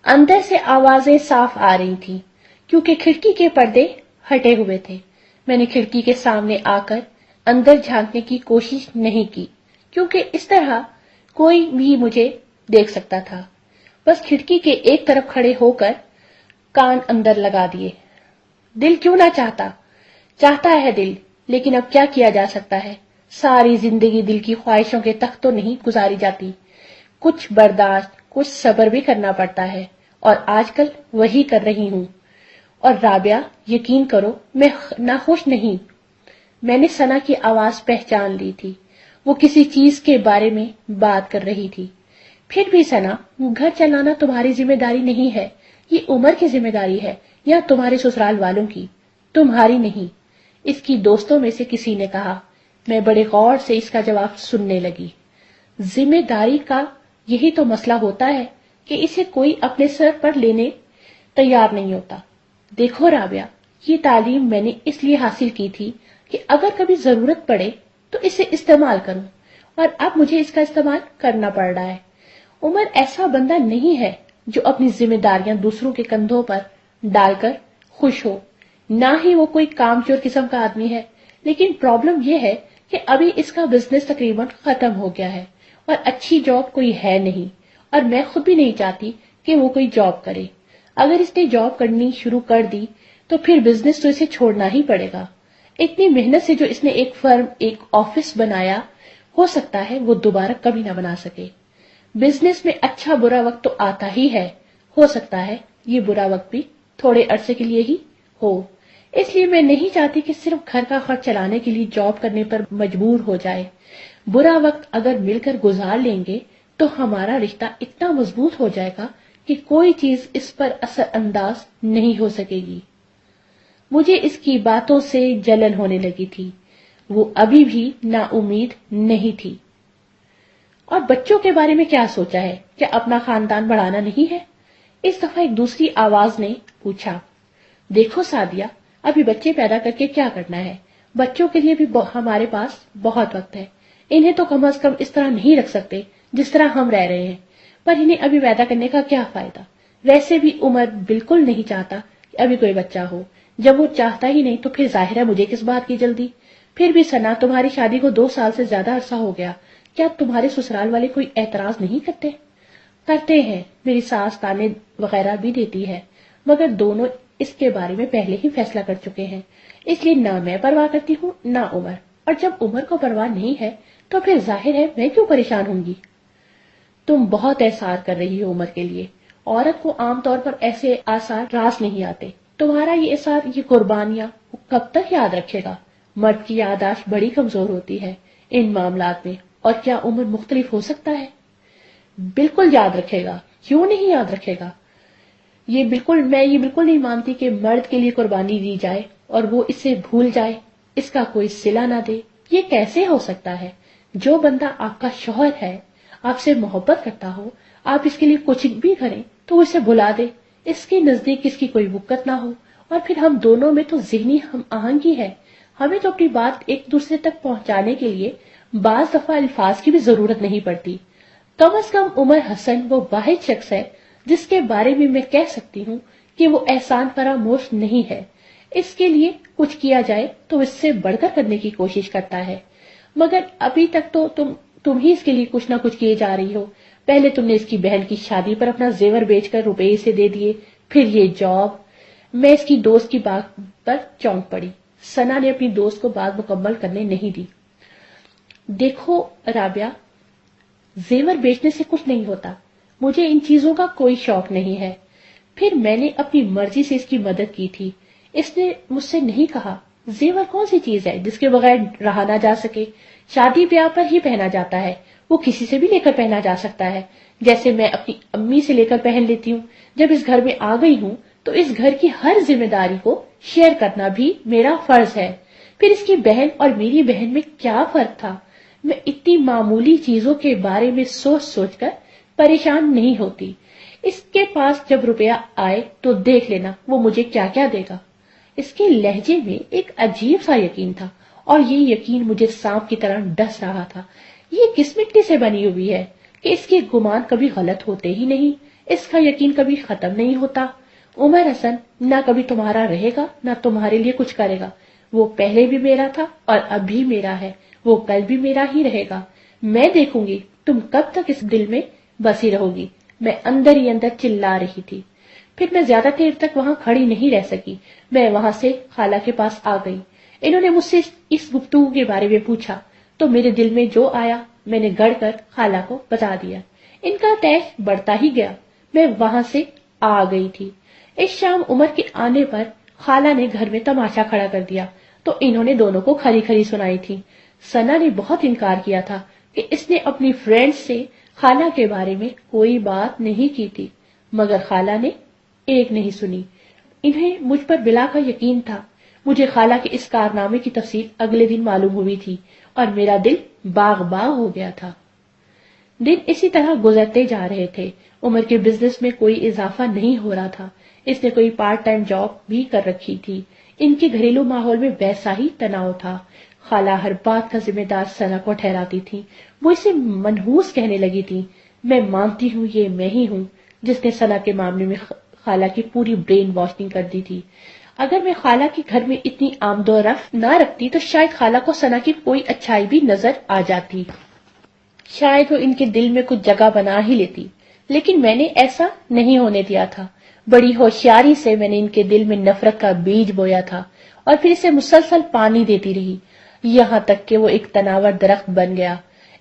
اندر سے آوازیں صاف آ رہی تھی کیونکہ کھڑکی کے پردے ہٹے ہوئے تھے۔ میں نے کھڑکی کے سامنے آ کر اندر جھانکنے کی کوشش نہیں کی کیونکہ اس طرح کوئی بھی مجھے دیکھ سکتا تھا۔ بس کھڑکی کے ایک طرف کھڑے ہو کر کان اندر لگا دیے۔ دل کیوں نہ چاہتا ہے دل، لیکن اب کیا کیا جا سکتا ہے؟ ساری زندگی دل کی خواہشوں کے تخت تو نہیں گزاری جاتی، کچھ برداشت، کچھ صبر بھی کرنا پڑتا ہے، اور آج کل وہی کر رہی ہوں۔ اور رابعہ، یقین کرو میں ناخوش نہیں۔ میں نے ثنا کی آواز پہچان لی تھی، وہ کسی چیز کے بارے میں بات کر رہی تھی۔ پھر بھی ثنا، گھر چلانا تمہاری ذمہ داری نہیں ہے، یہ عمر کی ذمہ داری ہے، یا تمہارے سسرال والوں کی، تمہاری نہیں، اس کی دوستوں میں سے کسی نے کہا۔ میں بڑے غور سے اس کا جواب سننے لگی۔ ذمہ داری کا یہی تو مسئلہ ہوتا ہے کہ اسے کوئی اپنے سر پر لینے تیار نہیں ہوتا۔ دیکھو رابعہ، یہ تعلیم میں نے اس لیے حاصل کی تھی کہ اگر کبھی ضرورت پڑے تو اسے استعمال کروں، اور اب مجھے اس کا استعمال کرنا پڑ رہا ہے۔ عمر ایسا بندہ نہیں ہے جو اپنی ذمہ داریاں دوسروں کے کندھوں پر ڈال کر خوش ہو، نہ ہی وہ کوئی کام چور قسم کا آدمی ہے، لیکن پرابلم یہ ہے کہ ابھی اس کا بزنس تقریباً ختم ہو گیا ہے اور اچھی جاب کوئی ہے نہیں، اور میں خود بھی نہیں چاہتی کہ وہ کوئی جاب کرے۔ اگر اس نے جاب کرنی شروع کر دی تو پھر بزنس تو اسے چھوڑنا ہی پڑے گا۔ اتنی محنت سے جو اس نے ایک فرم، ایک آفس بنایا، ہو سکتا ہے وہ دوبارہ کبھی نہ بنا سکے۔ بزنس میں اچھا برا وقت تو آتا ہی ہے، ہو سکتا ہے یہ برا وقت بھی تھوڑے عرصے کے لیے ہی ہو۔ اس لیے میں نہیں چاہتی کہ صرف گھر کا خرچ چلانے کے لیے جاب کرنے پر مجبور ہو جائے۔ برا وقت اگر مل کر گزار لیں گے تو ہمارا رشتہ اتنا مضبوط ہو جائے گا کہ کوئی چیز اس پر اثر انداز نہیں ہو سکے گی۔ مجھے اس کی باتوں سے جلن ہونے لگی تھی۔ وہ ابھی بھی نا امید نہیں تھی۔ اور بچوں کے بارے میں کیا سوچا ہے؟ کیا اپنا خاندان بڑھانا نہیں ہے؟ اس دفعہ ایک دوسری آواز نے پوچھا۔ دیکھو سعدیہ، ابھی بچے پیدا کر کے کیا کرنا ہے؟ بچوں کے لیے بھی ہمارے پاس بہت وقت ہے۔ انہیں تو کم از کم اس طرح نہیں رکھ سکتے جس طرح ہم رہ رہے ہیں، پر انہیں ابھی پیدا کرنے کا کیا فائدہ؟ ویسے بھی عمر بالکل نہیں چاہتا کہ ابھی کوئی بچہ ہو۔ جب وہ چاہتا ہی نہیں تو پھر ظاہر ہے مجھے کس بات کی جلدی؟ پھر بھی ثنا، تمہاری شادی کو 2 سال سے زیادہ عرصہ ہو گیا، کیا تمہارے سسرال والے کوئی اعتراض نہیں کرتے؟ کرتے ہیں، میری ساس تانے وغیرہ بھی دیتی ہے، مگر دونوں اس کے بارے میں پہلے ہی فیصلہ کر چکے ہیں، اس لیے نہ میں پرواہ کرتی ہوں نہ عمر، اور جب عمر کو پرواہ نہیں ہے تو پھر ظاہر ہے میں کیوں پریشان ہوں گی؟ تم بہت احسار کر رہی ہو عمر کے لیے۔ عورت کو عام طور پر ایسے آثار راس نہیں آتے۔ تمہارا یہ احسار، یہ قربانیاں وہ کب تک یاد رکھے گا؟ مرد کی یادداشت بڑی کمزور ہوتی ہے ان معاملات میں، اور کیا عمر مختلف ہو سکتا ہے؟ بالکل یاد رکھے گا، کیوں نہیں یاد رکھے گا؟ میں یہ بالکل نہیں مانتی کہ مرد کے لیے قربانی دی جائے اور وہ اسے بھول جائے، اس کا کوئی صلہ نہ دے۔ یہ کیسے ہو سکتا ہے؟ جو بندہ آپ کا شوہر ہے، آپ سے محبت کرتا ہو، آپ اس کے لیے کچھ بھی کریں تو وہ اسے بھلا دے، اس کے نزدیک اس کی کوئی وقت نہ ہو، اور پھر ہم دونوں میں تو ذہنی ہم آہنگی ہے، ہمیں تو اپنی بات ایک دوسرے تک پہنچانے کے لیے بعض دفعہ الفاظ کی بھی ضرورت نہیں پڑتی۔ کم از کم عمر حسن وہ واحد شخص ہے جس کے بارے میں میں کہہ سکتی ہوں کہ وہ احسان فراموش نہیں ہے۔ اس کے لیے کچھ کیا جائے تو اس سے بڑھ کر کرنے کی کوشش کرتا ہے، مگر ابھی تک تو تم ہی اس کے لیے کچھ نہ کچھ کیے جا رہی ہو۔ پہلے تم نے اس کی بہن کی شادی پر اپنا زیور بیچ کر روپے اسے دے دیے، پھر یہ جاب۔ میں اس کی دوست کی بات پر چونک پڑی۔ ثنا نے اپنی دوست کو بات مکمل کرنے نہیں دی۔ دیکھو رابعہ، زیور بیچنے سے کچھ نہیں ہوتا، مجھے ان چیزوں کا کوئی شوق نہیں ہے۔ پھر میں نے اپنی مرضی سے اس کی مدد کی تھی۔ اس نے مجھ سے نہیں کہا زیور کون سی چیز ہے جس کے بغیر رہا نہ جا سکے، شادی بیاہ پر ہی پہنا جاتا ہے، وہ کسی سے بھی لے کر پہنا جا سکتا ہے، جیسے میں اپنی امی سے لے کر پہن لیتی ہوں۔ جب اس گھر میں آ گئی ہوں تو اس گھر کی ہر ذمہ داری کو شیئر کرنا بھی میرا فرض ہے۔ پھر اس کی بہن اور میری بہن میں کیا فرق تھا؟ میں اتنی معمولی چیزوں کے بارے میں سوچ کر پریشان نہیں ہوتی۔ اس کے پاس جب روپیہ آئے تو دیکھ لینا وہ مجھے کیا کیا دے گا۔ اس کے لہجے میں ایک عجیب سا یقین تھا، اور یہ یقین مجھے سانپ کی طرح ڈس رہا تھا۔ یہ کس مٹی سے بنی ہوئی ہے؟ کہ اس کے گمان کبھی غلط ہوتے ہی نہیں، اس کا یقین کبھی ختم نہیں ہوتا۔ عمر حسن نہ کبھی تمہارا رہے گا نہ تمہارے لیے کچھ کرے گا، وہ پہلے بھی میرا تھا اور اب بھی میرا ہے، وہ کل بھی میرا ہی رہے گا۔ میں دیکھوں گی تم کب تک اس دل میں بسی رہو گی۔ میں اندر ہی اندر چلا رہی تھی۔ پھر میں زیادہ دیر تک وہاں کھڑی نہیں رہ سکی، میں وہاں سے خالہ کے پاس آ گئی۔ انہوں نے مجھ سے اس گفتگو کے بارے میں پوچھا تو میرے دل میں جو آیا میں نے گڑ کر خالہ کو بتا دیا۔ ان کا تیش بڑھتا ہی گیا، میں وہاں سے آ گئی تھی۔ اس شام عمر کے آنے پر خالہ نے گھر میں تماشا کھڑا کر دیا تو انہوں نے دونوں کو کھری کھری سنائی تھی۔ ثنا نے بہت انکار کیا تھا کہ اس نے اپنی فرینڈ سے خالہ کے بارے میں کوئی بات نہیں کی تھی، مگر خالہ نے ایک نہیں سنی۔ انہیں مجھ پر بلا کا یقین تھا۔ مجھے خالہ کے اس کارنامے کی تفصیل اگلے دن معلوم ہوئی تھی اور میرا دل باغ باغ ہو گیا تھا۔ دن اسی طرح گزرتے جا رہے تھے۔ عمر کے بزنس میں کوئی اضافہ نہیں ہو رہا تھا۔ اس نے کوئی پارٹ ٹائم جاب بھی کر رکھی تھی۔ ان کے گھریلو ماحول میں ویسا ہی تناؤ تھا۔ خالہ ہر بات کا ذمہ دار ثنا کو ٹھہراتی تھی، وہ اسے منحوس کہنے لگی تھی۔ میں مانتی ہوں یہ میں ہی ہوں جس نے ثنا کے معاملے میں خالہ کی پوری برین واشنگ کر دی تھی۔ اگر میں خالہ کے گھر میں اتنی آمد و رفت نہ رکھتی تو شاید خالہ کو ثنا کی کوئی اچھائی بھی نظر آ جاتی، شاید وہ ان کے دل میں کچھ جگہ بنا ہی لیتی، لیکن میں نے ایسا نہیں ہونے دیا تھا۔ بڑی ہوشیاری سے میں نے ان کے دل میں نفرت کا بیج بویا تھا اور پھر اسے مسلسل پانی دیتی رہی، یہاں تک کہ وہ ایک تناور درخت بن گیا۔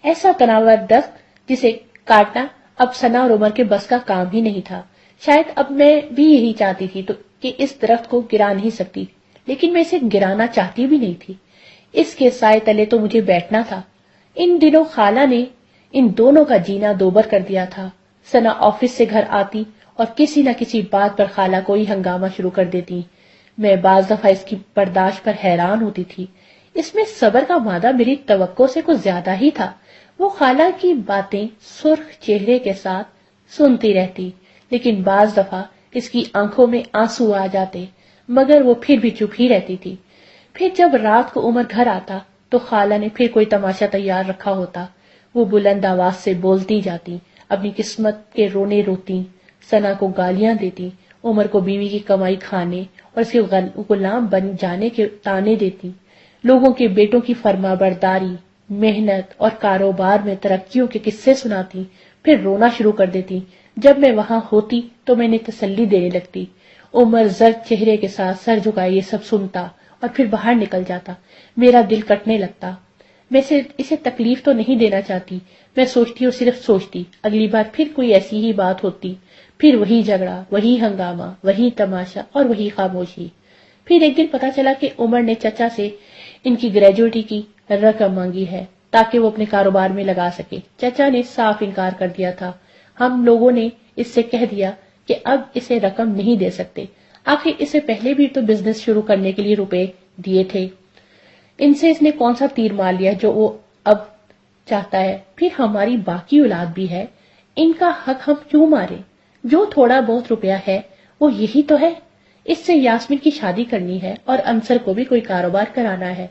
ایسا تناور درخت جسے کاٹنا اب ثنا اور عمر کے بس کا کام ہی نہیں تھا۔ شاید اب میں بھی یہی چاہتی تھی کہ اس درخت کو گرا نہیں سکتی، لیکن میں اسے گرانا چاہتی بھی نہیں تھی۔ اس کے سائے تلے تو مجھے بیٹھنا تھا۔ ان دنوں خالہ نے ان دونوں کا جینا دوبر کر دیا تھا۔ ثنا آفس سے گھر آتی اور کسی نہ کسی بات پر خالہ کو ہی ہنگامہ شروع کر دیتی۔ میں بعض دفعہ اس کی برداشت پر حیران ہوتی تھی۔ اس میں صبر کا مادہ میری توقع سے کچھ زیادہ ہی تھا۔ وہ خالہ کی باتیں سرخ چہرے کے ساتھ سنتی رہتی، لیکن بعض دفعہ اس کی آنکھوں میں آنسو آ جاتے، مگر وہ پھر بھی چپ ہی رہتی تھی۔ پھر جب رات کو عمر گھر آتا تو خالہ نے پھر کوئی تماشا تیار رکھا ہوتا۔ وہ بلند آواز سے بولتی جاتی، اپنی قسمت کے رونے روتی، ثنا کو گالیاں دیتی، عمر کو بیوی کی کمائی کھانے اور اس کے غلام بن جانے کے تانے دیتی، لوگوں کے بیٹوں کی فرما برداری، محنت اور کاروبار میں ترقیوں کے قصے سناتی، پھر رونا شروع کر دیتی۔ جب میں وہاں ہوتی تو میں نے تسلی دینے لگتی۔ عمر زرد چہرے کے ساتھ سر جھکائے یہ سب سنتا اور پھر باہر نکل جاتا۔ میرا دل کٹنے لگتا۔ میں اسے تکلیف تو نہیں دینا چاہتی، میں سوچتی اور صرف سوچتی اگلی بار پھر کوئی ایسی ہی بات ہوتی، پھر وہی جھگڑا، وہی ہنگامہ، وہی تماشا اور وہی خاموشی۔ پھر ایک دن پتا چلا کہ عمر نے چچا سے ان کی گریجویٹی کی رقم مانگی ہے تاکہ وہ اپنے کاروبار میں لگا سکے۔ چچا نے صاف انکار کر دیا تھا۔ ہم لوگوں نے اس سے کہہ دیا کہ اب اسے رقم نہیں دے سکتے، آخر اسے پہلے بھی تو بزنس شروع کرنے کے لیے روپے دیے تھے۔ ان سے اس نے کون سا تیر مار لیا جو وہ اب چاہتا ہے؟ پھر ہماری باقی اولاد بھی ہے، ان کا حق ہم کیوں مارے؟ جو تھوڑا بہت روپیہ ہے وہ یہی تو ہے۔ اس سے یاسمین کی شادی کرنی ہے اور انصر کو بھی کوئی کاروبار کرانا ہے۔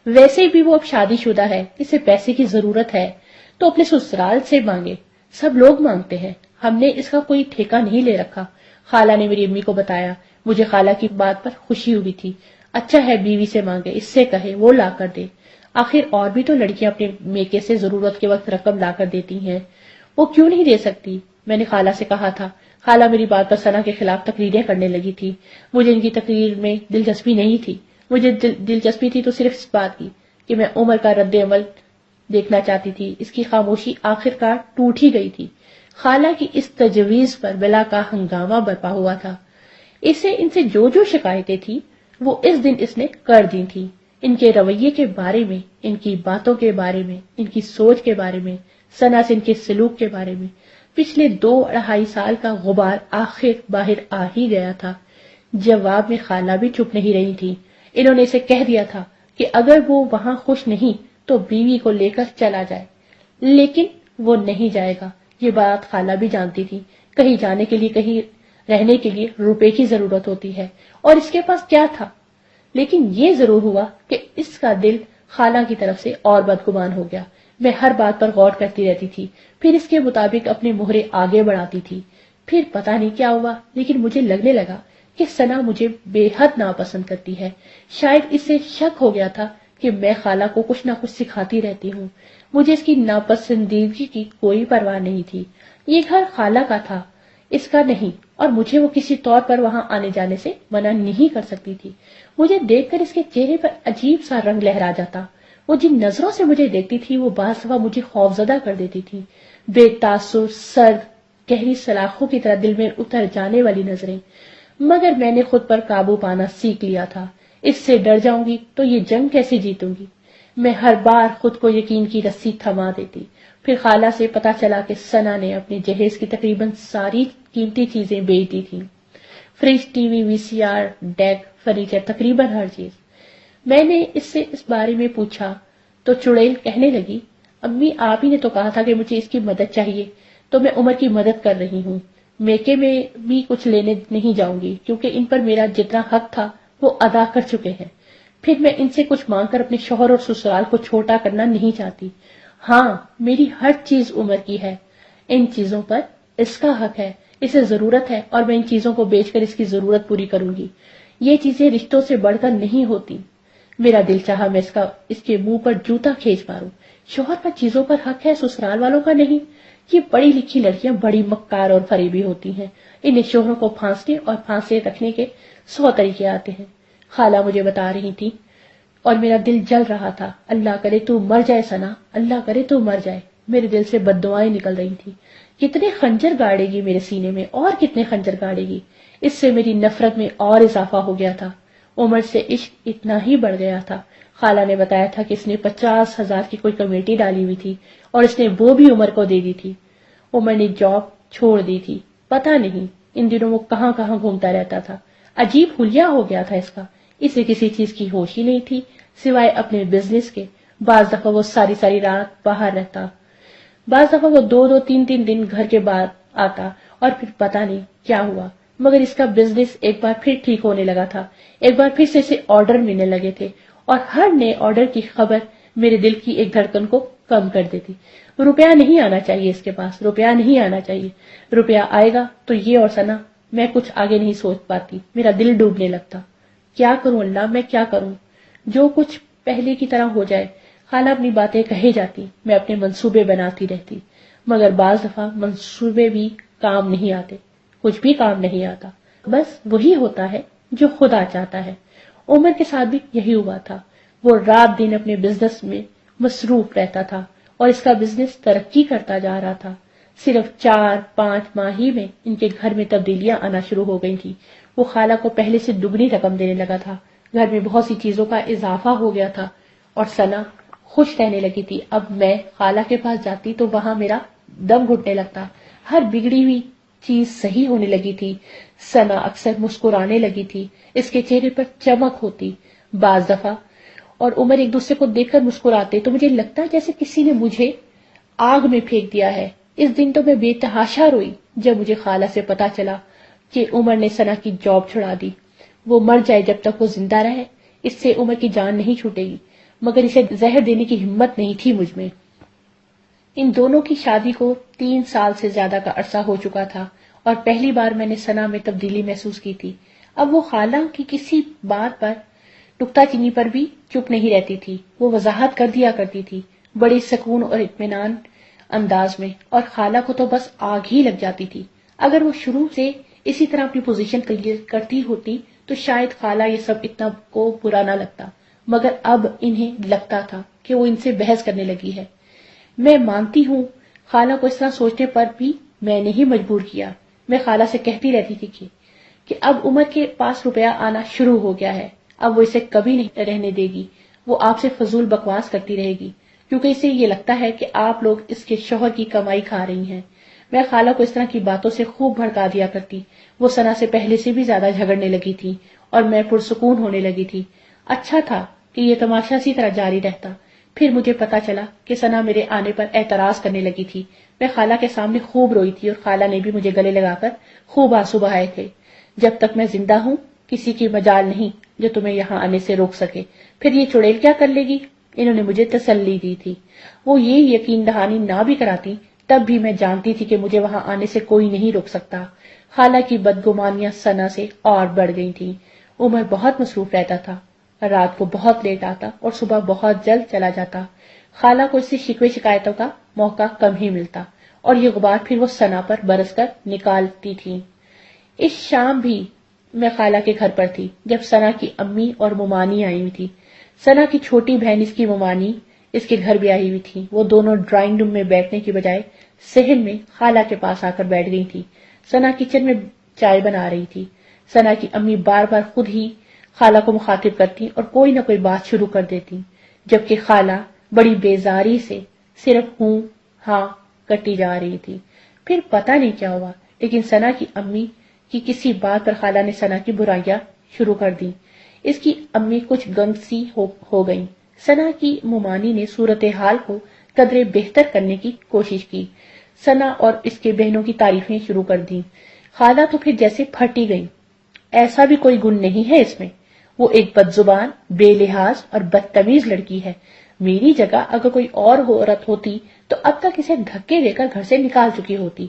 ویسے بھی وہ اب شادی شدہ ہے، اسے پیسے کی ضرورت ہے تو اپنے سسرال سے مانگے، سب لوگ مانگتے ہیں، ہم نے اس کا کوئی ٹھیکہ نہیں لے رکھا۔ خالہ نے میری امی کو بتایا، مجھے خالہ کی بات پر خوشی ہوئی تھی۔ اچھا ہے بیوی سے مانگے، اس سے کہے وہ لا کر دے، آخر اور بھی تو لڑکیاں اپنے میکے سے ضرورت کے وقت رقم لا کر دیتی ہیں، وہ کیوں نہیں دے سکتی؟ میں نے خالہ سے کہا تھا۔ خالہ میری بات پر ثنا کے خلاف تقریریں کرنے لگی تھی۔ مجھے ان کی تقریر میں دلچسپی نہیں تھی، مجھے دلچسپی تھی تو صرف اس بات کی کہ میں عمر کا رد عمل دیکھنا چاہتی تھی۔ اس کی خاموشی آخرکار ٹوٹ ہی گئی تھی۔ خالہ کی اس تجویز پر بلا کا ہنگامہ برپا ہوا تھا۔ اسے ان سے جو شکایتیں تھی وہ اس دن اس نے کر دی تھی، ان کے رویے کے بارے میں، ان کی باتوں کے بارے میں، ان کی سوچ کے بارے میں، ثنا سے ان کے سلوک کے بارے میں۔ پچھلے 2-2.5 سال کا غبار آخر باہر آ ہی گیا تھا۔ جواب میں خالہ بھی چپ نہیں رہی تھی۔ انہوں نے اسے کہہ دیا تھا کہ اگر وہ وہاں خوش نہیں تو بیوی کو لے کر چلا جائے، لیکن وہ نہیں جائے گا۔ یہ بات خالہ بھی جانتی تھی، کہیں جانے کے لیے، کہیں رہنے کے لیے روپے کی ضرورت ہوتی ہے، اور اس کے پاس کیا تھا؟ لیکن یہ ضرور ہوا کہ اس کا دل خالہ کی طرف سے اور بدگمان ہو گیا۔ میں ہر بات پر غور کرتی رہتی تھی، پھر اس کے مطابق اپنے مہرے آگے بڑھاتی تھی۔ پھر پتہ نہیں کیا ہوا، لیکن مجھے لگنے لگا کہ ثنا مجھے بے حد ناپسند کرتی ہے۔ شاید اسے شک ہو گیا تھا کہ میں خالہ کو کچھ نہ کچھ سکھاتی رہتی ہوں۔ مجھے اس کی ناپسندیدگی کی کوئی پرواہ نہیں تھی۔ یہ گھر خالہ کا تھا، اس کا نہیں، اور مجھے وہ کسی طور پر وہاں آنے جانے سے منع نہیں کر سکتی تھی۔ مجھے دیکھ کر اس کے چہرے پر عجیب سا رنگ لہرا جاتا۔ وہ جن نظروں سے مجھے دیکھتی تھی وہ بعض دفعہ مجھے خوفزدہ کر دیتی تھی۔ بے تاثر، سرد، گہری سلاخوں کی طرح دل میں اتر جانے والی نظریں۔ مگر میں نے خود پر قابو پانا سیکھ لیا تھا۔ اس سے ڈر جاؤں گی تو یہ جنگ کیسے جیتوں گی؟ میں ہر بار خود کو یقین کی رسی تھما دیتی۔ پھر خالہ سے پتا چلا کہ ثنا نے اپنے جہیز کی تقریباً ساری قیمتی چیزیں بیچ دی تھی۔ فریج، ٹی وی، وی سی آر، ڈیک، فرنیچر، تقریباً ہر چیز۔ میں نے اس سے اس بارے میں پوچھا تو چڑیل کہنے لگی، امی آپ ہی نے تو کہا تھا کہ مجھے اس کی مدد چاہیے، تو میں عمر کی مدد کر رہی ہوں۔ میکے میں بھی کچھ لینے نہیں جاؤں گی کیونکہ ان پر میرا جتنا حق تھا وہ ادا کر چکے ہیں۔ پھر میں ان سے کچھ مانگ کر اپنے شوہر اور سسرال کو چھوٹا کرنا نہیں چاہتی۔ ہاں، میری ہر چیز عمر کی ہے، ان چیزوں پر اس کا حق ہے، اسے ضرورت ہے، اور میں ان چیزوں کو بیچ کر اس کی ضرورت پوری کروں گی۔ یہ چیزیں رشتوں سے بڑھ کر نہیں ہوتی۔ میرا دل چاہا میں اس کے منہ پر جوتا کھینچ ماروں۔ شوہر پر چیزوں پر حق ہے، سسرال والوں کا نہیں۔ یہ پڑھی لکھی لڑکیاں بڑی مکار اور فریبی ہوتی ہیں، انہیں شوہروں کو پھانسنے اور پھانسے رکھنے کے 100 طریقے آتے ہیں۔ خالہ مجھے بتا رہی تھی اور میرا دل جل رہا تھا۔ اللہ کرے تو مر جائے ثنا، اللہ کرے تو مر جائے۔ میرے دل سے بد دعائیں نکل رہی تھی۔ کتنے خنجر گاڑے گی میرے سینے میں، اور کتنے خنجر گاڑے گی۔ اس سے میری نفرت میں اور اضافہ ہو گیا تھا۔ عمر سے عشق اتنا ہی بڑھ گیا تھا۔ خالہ نے بتایا تھا کہ اس نے 50,000 کی کوئی کمیٹی ڈالی ہوئی تھی اور اس نے وہ بھی عمر کو دے دی تھی۔ عمر نے جاب چھوڑ دی تھی، پتہ نہیں ان دنوں وہ کہاں کہاں گھومتا رہتا تھا۔ عجیب حلیہ ہو گیا تھا اس کا، اسے کسی چیز کی ہوش ہی نہیں تھی سوائے اپنے بزنس کے۔ بعض دفعہ وہ ساری رات باہر رہتا، بعض دفعہ وہ 2-3 دن گھر کے بعد آتا، اور پھر پتہ نہیں کیا ہوا، مگر اس کا بزنس ایک بار پھر ٹھیک ہونے لگا تھا۔ ایک بار پھر سے اسے آرڈر ملنے لگے تھے، اور ہر نئے آرڈر کی خبر میرے دل کی ایک دھڑکن کو کم کر دیتی۔ روپیہ نہیں آنا چاہیے اس کے پاس، روپیہ نہیں آنا چاہیے۔ روپیہ آئے گا تو یہ اور ثنا، میں کچھ آگے نہیں سوچ پاتی، میرا دل ڈوبنے لگتا۔ کیا کروں اللہ، میں کیا کروں؟ جو کچھ پہلے کی طرح ہو جائے۔ خالہ اپنی باتیں کہے جاتی، میں اپنے منصوبے بناتی رہتی، مگر بعض دفعہ منصوبے بھی کام نہیں آتے، کچھ بھی کام نہیں آتا، بس وہی ہوتا ہے جو خدا چاہتا ہے۔ عمر کے ساتھ بھی یہی ہوا تھا۔ وہ رات دن اپنے بزنس میں مصروف رہتا تھا اور اس کا بزنس ترقی کرتا جا رہا تھا۔ صرف 4-5 ماہ ہی میں ان کے گھر میں تبدیلیاں آنا شروع ہو گئی تھی۔ وہ خالہ کو پہلے سے دگنی رقم دینے لگا تھا، گھر میں بہت سی چیزوں کا اضافہ ہو گیا تھا، اور ثنا خوش رہنے لگی تھی۔ اب میں خالہ کے پاس جاتی تو وہاں میرا دم گھٹنے لگتا، ہر بگڑی ہوئی چیز صحیح ہونے لگی تھی۔ ثنا اکثر مسکرانے لگی تھی، اس کے چہرے پر چمک ہوتی۔ بعض دفعہ اور عمر ایک دوسرے کو دیکھ کر مسکراتے تو مجھے لگتا جیسے کسی نے مجھے آگ میں پھینک دیا ہے۔ اس دن تو میں بے تحاشا روئی جب مجھے خالہ سے پتا چلا کہ عمر نے ثنا کی جاب چھڑا دی۔ وہ مر جائے جب تک وہ زندہ رہے، اس سے عمر کی جان نہیں چھوٹے گی، مگر اسے زہر دینے کی ہمت نہیں تھی مجھ میں۔ ان دونوں کی شادی کو 3 سال سے زیادہ کا عرصہ ہو چکا تھا، اور پہلی بار میں نے ثنا میں تبدیلی محسوس کی تھی۔ اب وہ خالہ کی کسی بات پر، نکتہ چینی پر بھی چپ نہیں رہتی تھی، وہ وضاحت کر دیا کرتی تھی بڑی سکون اور اطمینان انداز میں، اور خالہ کو تو بس آگ ہی لگ جاتی تھی۔ اگر وہ شروع سے اسی طرح اپنی پوزیشن کلیئر کرتی ہوتی تو شاید خالہ یہ سب اتنا کو برا نہ لگتا، مگر اب انہیں لگتا تھا کہ وہ ان سے بحث کرنے لگی ہے۔ میں مانتی ہوں خالہ کو اس طرح سوچنے پر بھی میں نے ہی مجبور کیا۔ میں خالہ سے کہتی رہتی تھی کہ اب عمر کے پاس روپیہ آنا شروع ہو گیا ہے، اب وہ اسے کبھی نہیں رہنے دے گی، وہ آپ سے فضول بکواس کرتی رہے گی، کیونکہ اسے یہ لگتا ہے کہ آپ لوگ اس کے شوہر کی کمائی کھا رہی ہیں۔ میں خالہ کو اس طرح کی باتوں سے خوب بھڑکا دیا کرتی۔ وہ ثنا سے پہلے سے بھی زیادہ جھگڑنے لگی تھی اور میں پرسکون ہونے لگی تھی۔ اچھا تھا کہ یہ تماشا اسی طرح جاری رہتا۔ پھر مجھے پتا چلا کہ ثنا میرے آنے پر اعتراض کرنے لگی تھی۔ میں خالہ کے سامنے خوب روئی تھی اور خالہ نے بھی مجھے گلے لگا کر خوب آنسو بہائے تھے۔ جب تک میں زندہ ہوں کسی کی مجال نہیں جو تمہیں یہاں آنے سے روک سکے۔ پھر یہ چڑیل کیا کر لے گی؟ انہوں نے مجھے تسلی دی تھی. وہ یہ یقین دہانی نہ بھی کراتی تب بھی میں جانتی تھی کہ مجھے وہاں آنے سے کوئی نہیں روک سکتا. خالہ کی بدگمانیاں ثنا سے اور بڑھ گئی تھی. عمر بہت مصروف رہتا تھا، رات کو بہت لیٹ آتا اور صبح بہت جلد چلا جاتا. خالہ کو اس سے شکوے شکایتوں کا موقع کم ہی ملتا اور یہ غبار پھر وہ ثنا پر برس کر نکالتی تھی. اس شام بھی میں خالہ کے گھر پر تھی جب ثنا کی امی اور ممانی آئی ہوئی تھی. ثنا کی چھوٹی بہن اس کی ممانی اس کے گھر بھی آئی ہوئی تھی. وہ دونوں ڈرائنگ روم میں بیٹھنے کی بجائے صحن میں خالہ کے پاس آ کر بیٹھ گئی تھی. ثنا کچن میں چائے بنا رہی تھی. ثنا کی امی بار بار خود ہی خالہ کو مخاطب کرتی اور کوئی نہ کوئی بات شروع کر دیتی، جبکہ خالہ بڑی بیزاری سے صرف ہوں ہاں کرتی جا رہی تھی. پھر پتہ نہیں کیا ہوا، لیکن ثنا کی امی کی کسی بات پر خالہ نے ثنا کی برائیاں شروع کر دی. اس کی امی کچھ گنگ سی ہو گئی. ثنا کی ممانی نے صورتحال کو قدرے بہتر کرنے کی کوشش کی. ثنا اور اس کے بہنوں کی تعریفیں شروع کر دی. خالہ تو پھر جیسے پھٹی گئی. ایسا بھی کوئی گن نہیں ہے اس میں. وہ ایک بدزبان، بے لحاظ اور بدتمیز لڑکی ہے. میری جگہ اگر کوئی اور عورت ہوتی تو اب تک اسے دھکے دے کر گھر سے نکال چکی ہوتی.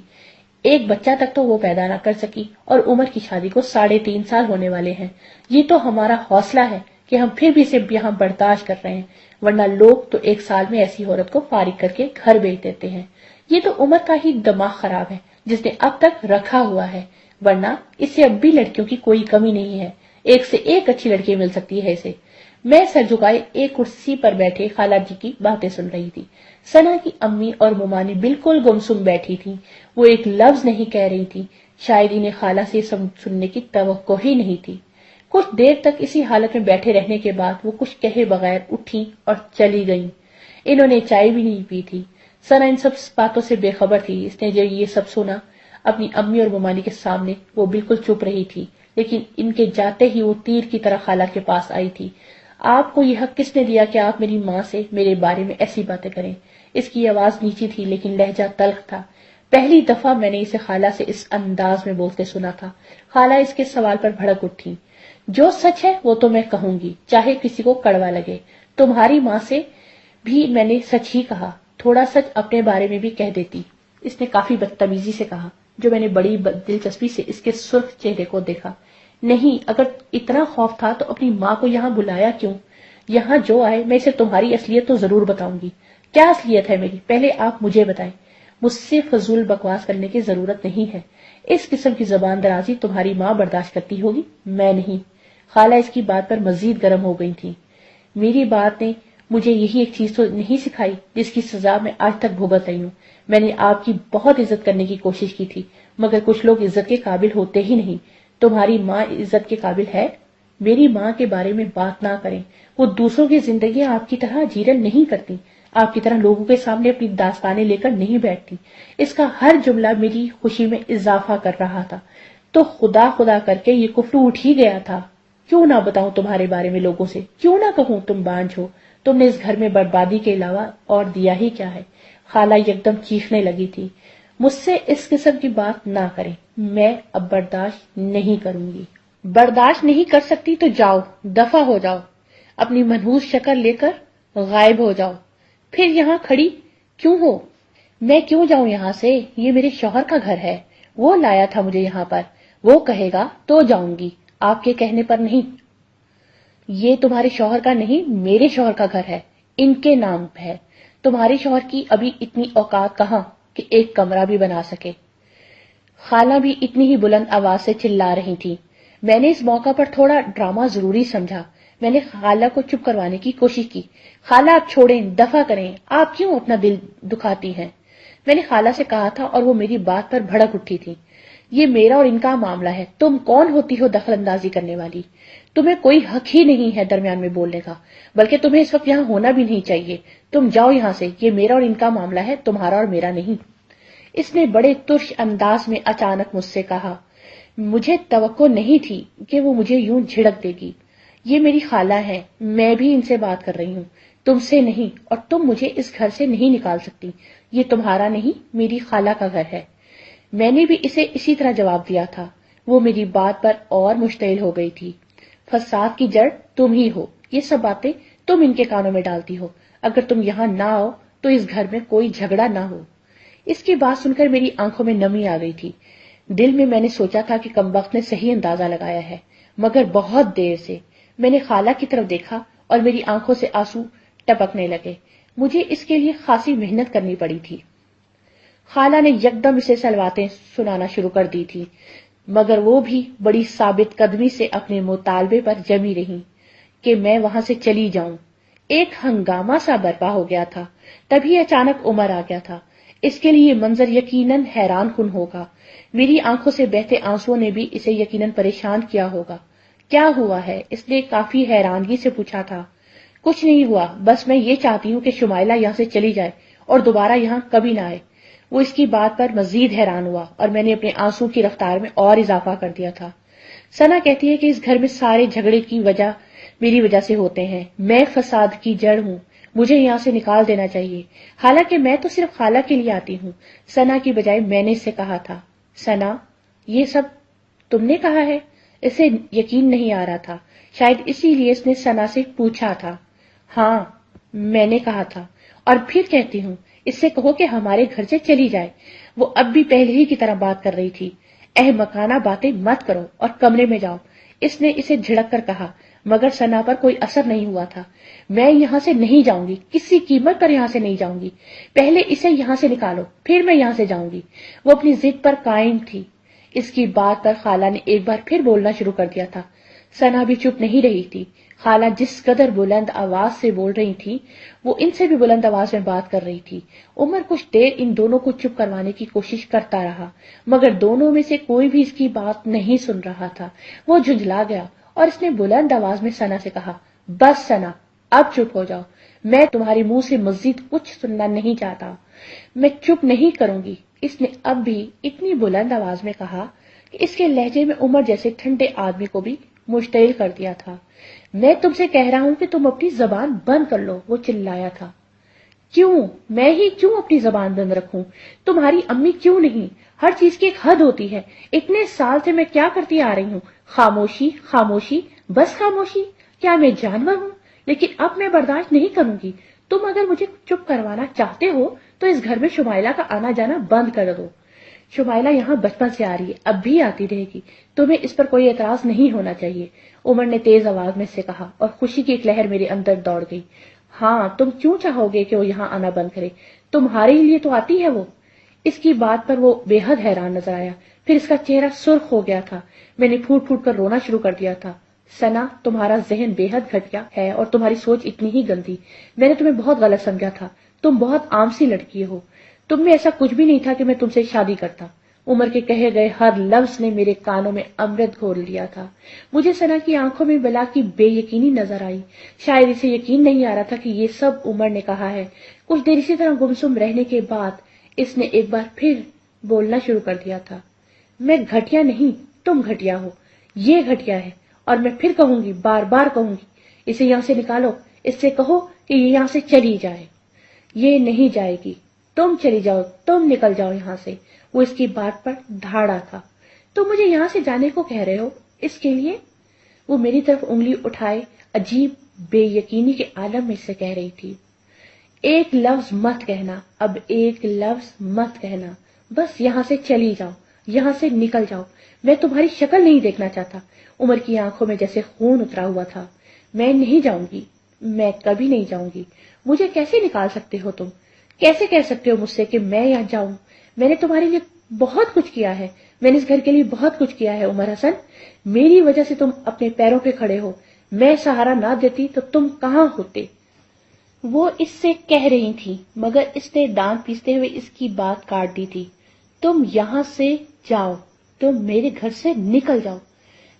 ایک بچہ تک تو وہ پیدا نہ کر سکی اور عمر کی شادی کو 3.5 سال ہونے والے ہیں. یہ تو ہمارا حوصلہ ہے کہ ہم پھر بھی اسے یہاں برداشت کر رہے ہیں، ورنہ لوگ تو 1 سال میں ایسی عورت کو فارغ کر کے گھر بھیج دیتے ہیں. یہ تو عمر کا ہی دماغ خراب ہے جس نے اب تک رکھا ہوا ہے، ورنہ اس سے اب بھی لڑکیوں کی کوئی کمی نہیں ہے. ایک سے ایک اچھی لڑکی مل سکتی ہے اسے. میں سر جھکائے ایک کرسی پر بیٹھے خالہ جی کی باتیں سن رہی تھی. ثنا کی امی اور ممانی بالکل گمسم بیٹھی تھی. وہ ایک لفظ نہیں کہہ رہی تھی. شاید انہیں خالہ سے سننے کی توقع ہی نہیں تھی. کچھ دیر تک اسی حالت میں بیٹھے رہنے کے بعد وہ کچھ کہے بغیر اٹھی اور چلی گئیں. انہوں نے چائے بھی نہیں پی تھی. ثنا ان سب باتوں سے بے خبر تھی. اس نے جب یہ سب سنا اپنی امی اور ممانی کے سامنے وہ بالکل چپ رہی تھی، لیکن ان کے جاتے ہی وہ تیر کی طرح خالہ کے پاس آئی تھی. آپ کو یہ حق کس نے دیا کہ آپ میری ماں سے میرے بارے میں ایسی باتیں کریں؟ اس کی آواز نیچی تھی لیکن لہجہ تلخ تھا. پہلی دفعہ میں نے اسے خالہ سے اس انداز میں بولتے سنا تھا. خالہ اس کے سوال پر بھڑک اٹھی. جو سچ ہے وہ تو میں کہوں گی، چاہے کسی کو کڑوا لگے. تمہاری ماں سے بھی میں نے سچ ہی کہا، تھوڑا سچ اپنے بارے میں بھی کہہ دیتی. اس نے کافی بدتمیزی سے کہا، جو میں نے بڑی دلچسپی سے اس کے سرخ چہرے کو دیکھا. نہیں، اگر اتنا خوف تھا تو اپنی ماں کو یہاں بلایا کیوں؟ یہاں جو آئے میں اسے تمہاری اصلیت تو ضرور بتاؤں گی. کیا اصلیت ہے میری؟ پہلے آپ مجھے بتائیں. مجھ سے فضول بکواس کرنے کی ضرورت نہیں ہے. اس قسم کی زبان درازی تمہاری ماں برداشت کرتی ہوگی، میں نہیں. خالہ اس کی بات پر مزید گرم ہو گئی تھی. میری بات نے مجھے یہی ایک چیز تو نہیں سکھائی جس کی سزا میں آج تک بھگت رہی ہوں. میں نے آپ کی بہت عزت کرنے کی کوشش کی تھی، مگر کچھ لوگ عزت کے قابل ہوتے ہی نہیں. تمہاری ماں عزت کے قابل ہے؟ میری ماں کے بارے میں بات نہ کریں. وہ دوسروں کی زندگیاں آپ کی طرح جیرن نہیں کرتی، آپ کی طرح لوگوں کے سامنے اپنی داستانیں لے کر نہیں بیٹھتی. اس کا ہر جملہ میری خوشی میں اضافہ کر رہا تھا. تو خدا خدا کر کے یہ کفر اٹھ ہی گیا تھا. کیوں نہ بتاؤں تمہارے بارے میں لوگوں سے؟ کیوں نہ کہوں تم بانجھ ہو؟ تم نے اس گھر میں بربادی کے علاوہ اور دیا ہی کیا ہے؟ خالہ یکدم چیخنے لگی تھی. مجھ سے اس قسم کی بات نہ کریں، میں اب برداشت نہیں کروں گی. برداشت نہیں کر سکتی تو جاؤ، دفع ہو جاؤ. اپنی منحوس شکل لے کر غائب ہو جاؤ. پھر یہاں کھڑی کیوں ہو؟ میں کیوں جاؤں یہاں سے؟ یہ میرے شوہر کا گھر ہے، وہ لایا تھا مجھے یہاں پر. وہ کہے گا تو جاؤں گی، آپ کے کہنے پر نہیں. یہ تمہارے شوہر کا نہیں، میرے شوہر کا گھر ہے، ان کے نام ہے. تمہارے شوہر کی ابھی اتنی اوقات کہاں کہ ایک کمرہ بھی بنا سکے؟ خالہ بھی اتنی ہی بلند آواز سے چلا رہی تھی. میں نے اس موقع پر تھوڑا ڈرامہ ضروری سمجھا. میں نے خالہ کو چپ کروانے کی کوشش کی. خالہ آپ چھوڑیں، دفع کریں، آپ کیوں اپنا دل دکھاتی ہیں؟ میں نے خالہ سے کہا تھا اور وہ میری بات پر بھڑک اٹھی تھی. یہ میرا اور ان کا معاملہ ہے، تم کون ہوتی ہو دخل اندازی کرنے والی؟ تمہیں کوئی حق ہی نہیں ہے درمیان میں بولنے کا، بلکہ تمہیں اس وقت یہاں ہونا بھی نہیں چاہیے. تم جاؤ یہاں سے، یہ میرا اور ان کا معاملہ ہے، تمہارا اور میرا نہیں. اس نے بڑے ترش انداز میں اچانک مجھ سے کہا. مجھے توقع نہیں تھی کہ وہ مجھے یوں جھڑک دے گی. یہ میری خالہ ہے، میں بھی ان سے بات کر رہی ہوں، تم سے نہیں، اور تم مجھے اس گھر سے نہیں نکال سکتی. یہ تمہارا نہیں، میری خالہ کا گھر ہے. میں نے بھی اسے اسی طرح جواب دیا تھا. وہ میری بات پر اور مشتعل ہو گئی تھی. فساد کی جڑ تم ہی ہو، یہ سب باتیں تم ان کے کانوں میں ڈالتی ہو. اگر تم یہاں نہ آؤ تو اس گھر میں کوئی جھگڑا نہ ہو۔ اس کی بات سن کر میری آنکھوں میں نمی آ گئی تھی۔ دل میں نے سوچا تھا کہ کمبخت نے صحیح اندازہ لگایا ہے، مگر بہت دیر سے میں نے خالہ کی طرف دیکھا اور میری آنکھوں سے آنسو ٹپکنے لگے۔ مجھے اس کے لیے خاصی محنت کرنی پڑی تھی۔ خالہ نے یکدم اسے سلواتیں سنانا شروع کر دی تھی، مگر وہ بھی بڑی ثابت قدمی سے اپنے مطالبے پر جمی رہی کہ میں وہاں سے چلی جاؤں۔ ایک ہنگامہ سا برپا ہو گیا تھا، تبھی اچانک عمر آ گیا تھا۔ اس کے لیے منظر یقیناً حیران کن ہوگا۔ میری آنکھوں سے بہتے آنسوؤں نے بھی اسے یقیناً پریشان کیا ہوگا۔ کیا ہوا ہے؟ اس نے کافی حیرانگی سے پوچھا تھا۔ کچھ نہیں ہوا، بس میں یہ چاہتی ہوں کہ شمائلہ یہاں سے چلی جائے اور دوبارہ یہاں کبھی نہ آئے۔ وہ اس کی بات پر مزید حیران ہوا اور میں نے اپنے آنسو کی رفتار میں اور اضافہ کر دیا تھا۔ ثنا کہتی ہے کہ اس گھر میں سارے جھگڑے کی وجہ میری وجہ سے ہوتے ہیں۔ میں فساد کی جڑ ہوں، مجھے یہاں سے نکال دینا چاہیے، حالانکہ میں تو صرف خالہ کے لیے آتی ہوں۔ ثنا کی بجائے میں نے اس سے کہا تھا۔ ثنا، یہ سب تم نے کہا ہے؟ اسے یقین نہیں آ رہا تھا، شاید اسی لیے اس نے ثنا سے پوچھا تھا۔ ہاں، میں نے کہا تھا، اور پھر کہتی ہوں، اس سے کہو کہ ہمارے گھر سے چلی جائے۔ وہ اب بھی پہلے ہی کی طرح بات کر رہی تھی۔ احمقانہ باتیں مت کرو اور کمرے میں جاؤ، اس نے اسے جھڑک کر کہا، مگر ثنا پر کوئی اثر نہیں ہوا تھا۔ میں یہاں سے نہیں جاؤں گی، کسی قیمت پر یہاں سے نہیں جاؤں گی۔ پہلے اسے یہاں سے نکالو، پھر میں یہاں سے جاؤں گی۔ وہ اپنی ضد پر قائم تھی۔ اس کی بات پر خالہ نے ایک بار پھر بولنا شروع کر دیا تھا۔ ثنا بھی چپ نہیں رہی تھی۔ خالہ جس قدر بلند آواز سے بول رہی تھی، وہ ان سے بھی بلند آواز میں بات کر رہی تھی۔ عمر کچھ دیر ان دونوں کو چپ کروانے کی کوشش کرتا رہا، مگر دونوں میں سے کوئی بھی اس کی بات نہیں سن رہا تھا۔ وہ جھنجلا گیا اور اس نے بلند آواز میں ثنا سے کہا، بس ثنا، اب چپ ہو جاؤ، میں تمہارے منہ سے مزید کچھ سننا نہیں چاہتا۔ میں چپ نہیں کروں گی، اس نے اب بھی اتنی بلند آواز میں کہا کہ اس کے لہجے میں عمر جیسے ٹھنڈے آدمی کو بھی مشتعل کر دیا تھا۔ میں تم سے کہہ رہا ہوں کہ تم اپنی زبان بند کر لو، وہ چلایا تھا۔ کیوں؟ میں ہی کیوں اپنی زبان بند رکھوں؟ تمہاری امی کیوں نہیں؟ ہر چیز کی ایک حد ہوتی ہے۔ اتنے سال سے میں کیا کرتی آ رہی ہوں؟ خاموشی، خاموشی، بس خاموشی۔ کیا میں جانور ہوں؟ لیکن اب میں برداشت نہیں کروں گی۔ تم اگر مجھے چپ کروانا چاہتے ہو تو اس گھر میں شمائلہ کا آنا جانا بند کر دو۔ شمائلہ یہاں بچپن سے آ رہی ہے، اب بھی آتی رہے گی، تمہیں اس پر کوئی اعتراض نہیں ہونا چاہیے، عمر نے تیز آواز میں سے کہا، اور خوشی کی ایک لہر میرے اندر دوڑ گئی۔ ہاں، تم کیوں چاہو گے کہ وہ یہاں آنا بند کرے؟ تمہارے لیے تو آتی ہے وہ۔ اس کی بات پر وہ بے حد حیران نظر آیا، پھر اس کا چہرہ سرخ ہو گیا تھا۔ میں نے پھوٹ پھوٹ کر رونا شروع کر دیا تھا۔ ثنا، تمہارا ذہن بے حد گھٹیا ہے اور تمہاری سوچ اتنی ہی گندی۔ میں نے تمہیں بہت غلط سمجھا تھا، تم بہت عام سی لڑکی ہو، تم میں ایسا کچھ بھی نہیں تھا کہ میں تم سے شادی کرتا۔ عمر کے کہے گئے ہر لفظ نے میرے کانوں میں امرت گھول لیا تھا۔ مجھے ثنا کی آنکھوں میں بلا کی بے یقینی نظر آئی، شاید اسے یقین نہیں آ رہا تھا کہ یہ سب عمر نے کہا ہے۔ کچھ دیر اسی طرح گمسم رہنے کے بعد اس نے ایک بار پھر بولنا شروع کر دیا تھا، میں گھٹیا نہیں، تم گھٹیا ہو، یہ گھٹیا ہے، اور میں پھر کہوں گی، بار بار کہوں گی، اسے یہاں سے نکالو، اس سے کہو کہ یہ یہاں سے چلی جائے۔ یہ نہیں جائے گی، تم چلی جاؤ، تم نکل جاؤ یہاں سے۔ وہ اس کی بات پر دھاڑا تھا۔ تم مجھے یہاں سے جانے کو کہہ رہے ہو، اس کے لیے؟ وہ میری طرف انگلی اٹھائے عجیب بے یقینی کے عالم میں سے کہہ رہی تھی، ایک لفظ مت کہنا، اب ایک لفظ مت کہنا، بس یہاں سے چلی جاؤ، یہاں سے نکل جاؤ، میں تمہاری شکل نہیں دیکھنا چاہتا۔ عمر کی آنکھوں میں جیسے خون اترا ہوا تھا۔ میں نہیں جاؤں گی، میں کبھی نہیں جاؤں گی۔ مجھے کیسے نکال سکتے ہو تم؟ کیسے کہہ سکتے ہو مجھ سے کہ میں یہاں جاؤں؟ میں نے تمہارے لیے بہت کچھ کیا ہے، میں نے اس گھر کے لیے بہت کچھ کیا ہے عمر حسن، میری وجہ سے تم اپنے پیروں پہ کھڑے ہو، میں سہارا نہ دیتی تو تم کہاں ہوتے؟ وہ اس سے کہہ رہی تھی، مگر اس نے دانت پیستے ہوئے اس کی بات کاٹ دی تھی۔ تم یہاں سے جاؤ، تم میرے گھر سے نکل جاؤ۔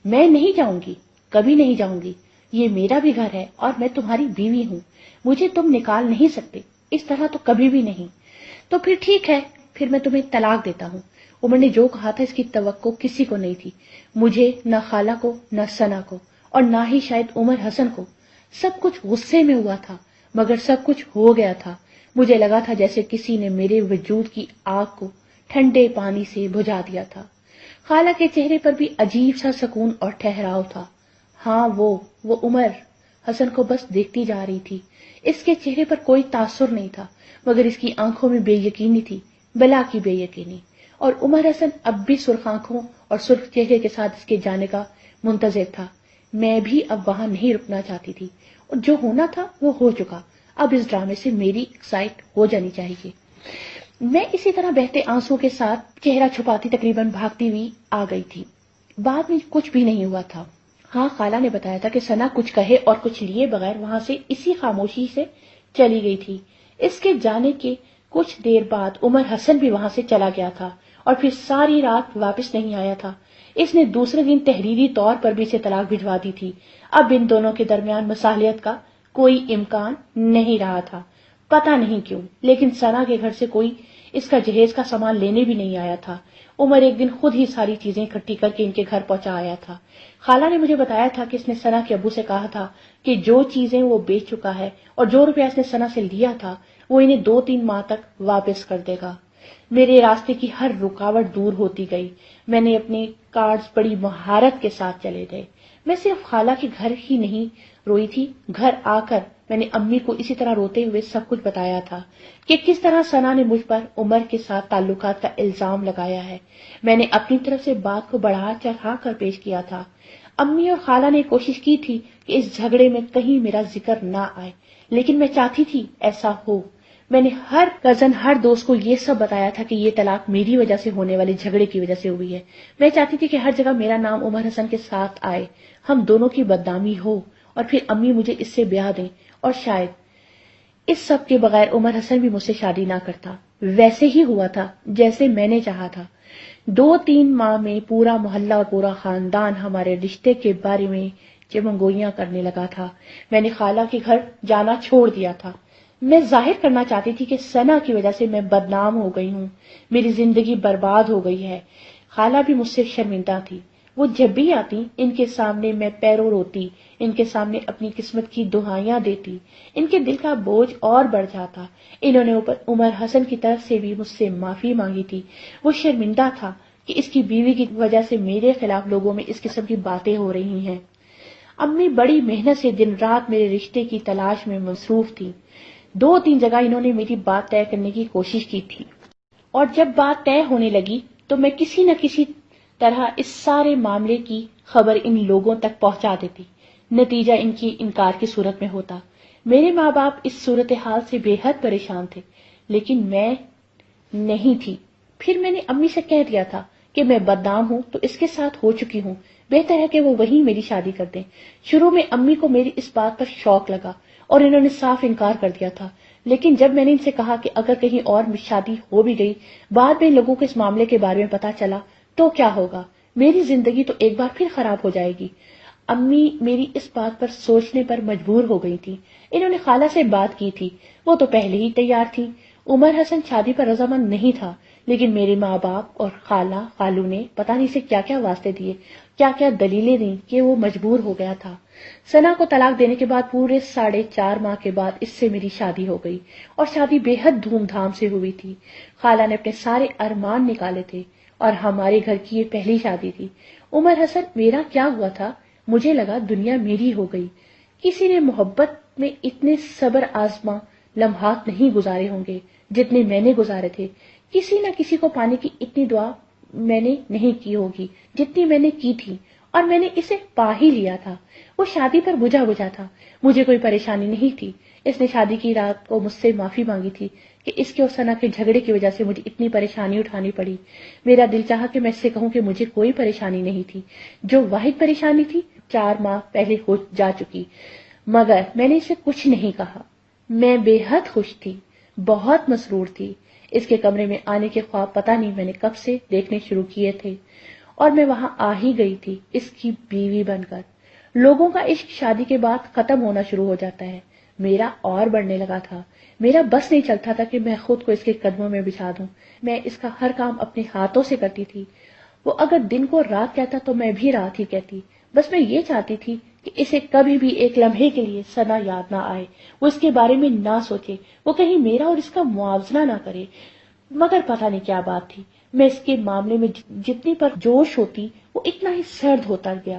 میں نہیں جاؤں گی، کبھی نہیں جاؤں گی، یہ میرا بھی گھر ہے اور میں تمہاری بیوی ہوں، مجھے تم نکال نہیں سکتے، اس طرح تو کبھی بھی نہیں۔ تو پھر ٹھیک ہے، پھر میں تمہیں طلاق دیتا ہوں۔ عمر نے جو کہا تھا اس کی توقع کسی کو نہیں تھی، مجھے، نہ خالہ کو، نہ ثنا کو، اور نہ ہی شاید عمر حسن کو۔ سب کچھ غصے میں ہوا تھا، مگر سب کچھ ہو گیا تھا۔ مجھے لگا تھا جیسے کسی نے میرے وجود کی آگ کو ٹھنڈے پانی سے بجھا دیا تھا۔ خالہ کے چہرے پر بھی عجیب سا سکون اور ٹھہراؤ تھا۔ ہاں وہ عمر، حسن کو بس دیکھتی جا رہی تھی۔ اس کے چہرے پر کوئی تاثر نہیں تھا، مگر اس کی آنکھوں میں بے یقینی تھی، بلا کی بے یقینی۔ اور عمر حسن اب بھی سرخ آنکھوں اور سرخ چہرے کے ساتھ اس کے جانے کا منتظر تھا۔ میں بھی اب وہاں نہیں رکنا چاہتی تھی، اور جو ہونا تھا وہ ہو چکا۔ اب اس ڈرامے سے میری ایکسائٹ ہو جانی چاہیے۔ میں اسی طرح بہتے آنسو کے ساتھ چہرہ چھپاتی تقریباً بھاگتی ہوئی آ گئی تھی۔ بعد میں کچھ بھی نہیں ہوا تھا۔ ہاں، خالہ نے بتایا تھا کہ ثنا کچھ کہے اور کچھ لیے بغیر وہاں سے اسی خاموشی سے چلی گئی تھی۔ اس کے جانے کے کچھ دیر بعد عمر حسن بھی وہاں سے چلا گیا تھا اور پھر ساری رات واپس نہیں آیا تھا۔ اس نے دوسرے دن تحریری طور پر بھی اسے طلاق بھجوا دی تھی۔ اب ان دونوں کے درمیان مصالحت کا کوئی امکان نہیں رہا تھا۔ پتہ نہیں کیوں، لیکن ثنا کے گھر سے کوئی اس کا جہیز کا سامان لینے بھی نہیں آیا تھا۔ عمر ایک دن خود ہی ساری چیزیں اکٹھی کر کے ان کے گھر پہنچا آیا تھا۔ خالہ نے مجھے بتایا تھا کہ اس نے ثنا کے ابو سے کہا تھا کہ جو چیزیں وہ بیچ چکا ہے اور جو روپیہ اس نے ثنا سے لیا تھا وہ انہیں 2-3 ماہ تک واپس کر دے گا۔ میرے راستے کی ہر رکاوٹ دور ہوتی گئی۔ میں نے اپنے کارڈز بڑی مہارت کے ساتھ چلے گئے۔ میں صرف خالہ کے گھر ہی نہیں روئی تھی، گھر آ کر میں نے امی کو اسی طرح روتے ہوئے سب کچھ بتایا تھا کہ کس طرح ثنا نے مجھ پر عمر کے ساتھ تعلقات کا الزام لگایا ہے۔ میں نے اپنی طرف سے بات کو بڑھا چڑھا کر پیش کیا تھا۔ امی اور خالہ نے کوشش کی تھی کہ اس جھگڑے میں کہیں میرا ذکر نہ آئے، لیکن میں چاہتی تھی ایسا ہو۔ میں نے ہر کزن، ہر دوست کو یہ سب بتایا تھا کہ یہ طلاق میری وجہ سے ہونے والے جھگڑے کی وجہ سے ہوئی ہے۔ میں چاہتی تھی کہ ہر جگہ میرا نام عمر حسن کے ساتھ آئے، ہم دونوں کی بدنامی ہو اور پھر امی مجھے اس سے بیاہ دیں، اور شاید اس سب کے بغیر عمر حسن بھی مجھ سے شادی نہ کرتا۔ ویسے ہی ہوا تھا جیسے میں نے چاہا تھا۔ 2-3 ماہ میں پورا محلہ اور پورا خاندان ہمارے رشتے کے بارے میں چمنگوئیاں کرنے لگا تھا۔ میں نے خالہ کے گھر جانا چھوڑ دیا تھا۔ میں ظاہر کرنا چاہتی تھی کہ ثنا کی وجہ سے میں بدنام ہو گئی ہوں، میری زندگی برباد ہو گئی ہے۔ خالہ بھی مجھ سے شرمندہ تھی۔ وہ جب بھی آتی ان کے سامنے میں پیروں روتی، ان کے سامنے اپنی قسمت کی دہائیاں دیتی۔ ان کے دل کا بوجھ اور بڑھ جاتا۔ انہوں نے عمر حسن کی طرف سے بھی مجھ سے معافی مانگی تھی۔ وہ شرمندہ تھا کہ اس کی بیوی کی وجہ سے میرے خلاف لوگوں میں اس قسم کی باتیں ہو رہی ہیں۔ امی بڑی محنت سے دن رات میرے رشتے کی تلاش میں مصروف تھی۔ 2-3 جگہ انہوں نے میری بات طے کرنے کی کوشش کی تھی، اور جب بات طے ہونے لگی تو میں کسی نہ کسی طرح اس سارے معاملے کی خبر ان لوگوں تک پہنچا دیتی۔ نتیجہ ان کی انکار کی صورت میں ہوتا۔ میرے ماں باپ اس صورتحال سے بے حد پریشان تھے، لیکن میں نہیں تھی۔ پھر میں نے امی سے کہہ دیا تھا کہ میں بدنام ہوں تو اس کے ساتھ ہو چکی ہوں، بہتر ہے کہ وہ وہیں میری شادی کر دیں۔ شروع میں امی کو میری اس بات پر شوق لگا اور انہوں نے صاف انکار کر دیا تھا، لیکن جب میں نے ان سے کہا کہ اگر کہیں اور شادی ہو بھی گئی، بعد میں لوگوں کو اس معاملے کے بارے میں پتا چلا تو کیا ہوگا، میری زندگی تو ایک بار پھر خراب ہو جائے گی۔ امی میری اس بات پر سوچنے پر مجبور ہو گئی تھی۔ انہوں نے خالہ سے بات کی تھی، وہ تو پہلے ہی تیار تھی۔ عمر حسن شادی پر رضامند نہیں تھا، لیکن میرے ماں باپ اور خالو نے پتہ نہیں سے کیا کیا واسطے دیے، کیا کیا دلیلیں دیں کہ وہ مجبور ہو گیا تھا۔ ثنا کو طلاق دینے کے بعد پورے 4.5 ماہ کے بعد اس سے میری شادی ہو گئی، اور شادی بے حد دھوم دھام سے ہوئی تھی۔ خالہ نے اپنے سارے ارمان نکالے تھے، اور ہمارے گھر کی یہ پہلی شادی تھی۔ عمر حسن میرا کیا ہوا تھا؟ مجھے لگا دنیا میری ہو گئی۔ کسی نے محبت میں اتنے صبر آزما لمحات نہیں گزارے ہوں گے جتنے میں نے گزارے تھے۔ کسی نہ کسی کو پانے کی اتنی دعا میں نے نہیں کی ہوگی جتنی میں نے کی تھی، اور میں نے اسے پا ہی لیا تھا۔ وہ شادی پر بجھا تھا، مجھے کوئی پریشانی نہیں تھی۔ اس نے شادی کی رات کو مجھ سے معافی مانگی تھی کہ اس کے اور ثنا کے جھگڑے کی وجہ سے مجھے اتنی پریشانی اٹھانی پڑی۔ میرا دل چاہا کہ میں اس سے کہوں کہ مجھے کوئی پریشانی نہیں تھی، جو واحد پریشانی تھی 4 ماہ پہلے ہو جا چکی، مگر میں نے اسے کچھ نہیں کہا۔ میں بے حد خوش تھی، بہت مسرور تھی۔ اس کے کمرے میں آنے کے خواب پتہ نہیں میں نے کب سے دیکھنے شروع کیے تھے، اور میں وہاں آ ہی گئی تھی اس کی بیوی بن کر۔ لوگوں کا عشق شادی کے بعد ختم ہونا شروع ہو جاتا ہے، میرا اور بڑھنے لگا تھا۔ میرا بس نہیں چلتا تھا کہ میں خود کو اس کے قدموں میں بچھا دوں۔ میں اس کا ہر کام اپنے ہاتھوں سے کرتی تھی۔ وہ اگر دن کو رات کہتا تو میں بھی رات ہی کہتی۔ بس میں یہ چاہتی تھی کہ اسے کبھی بھی ایک لمحے کے لیے ثنا یاد نہ آئے، وہ اس کے بارے میں نہ سوچے، وہ کہیں میرا اور اس کا موازنہ نہ کرے۔ مگر پتہ نہیں کیا بات تھی، میں اس کے معاملے میں جتنی پر جوش ہوتی وہ اتنا ہی سرد ہوتا گیا۔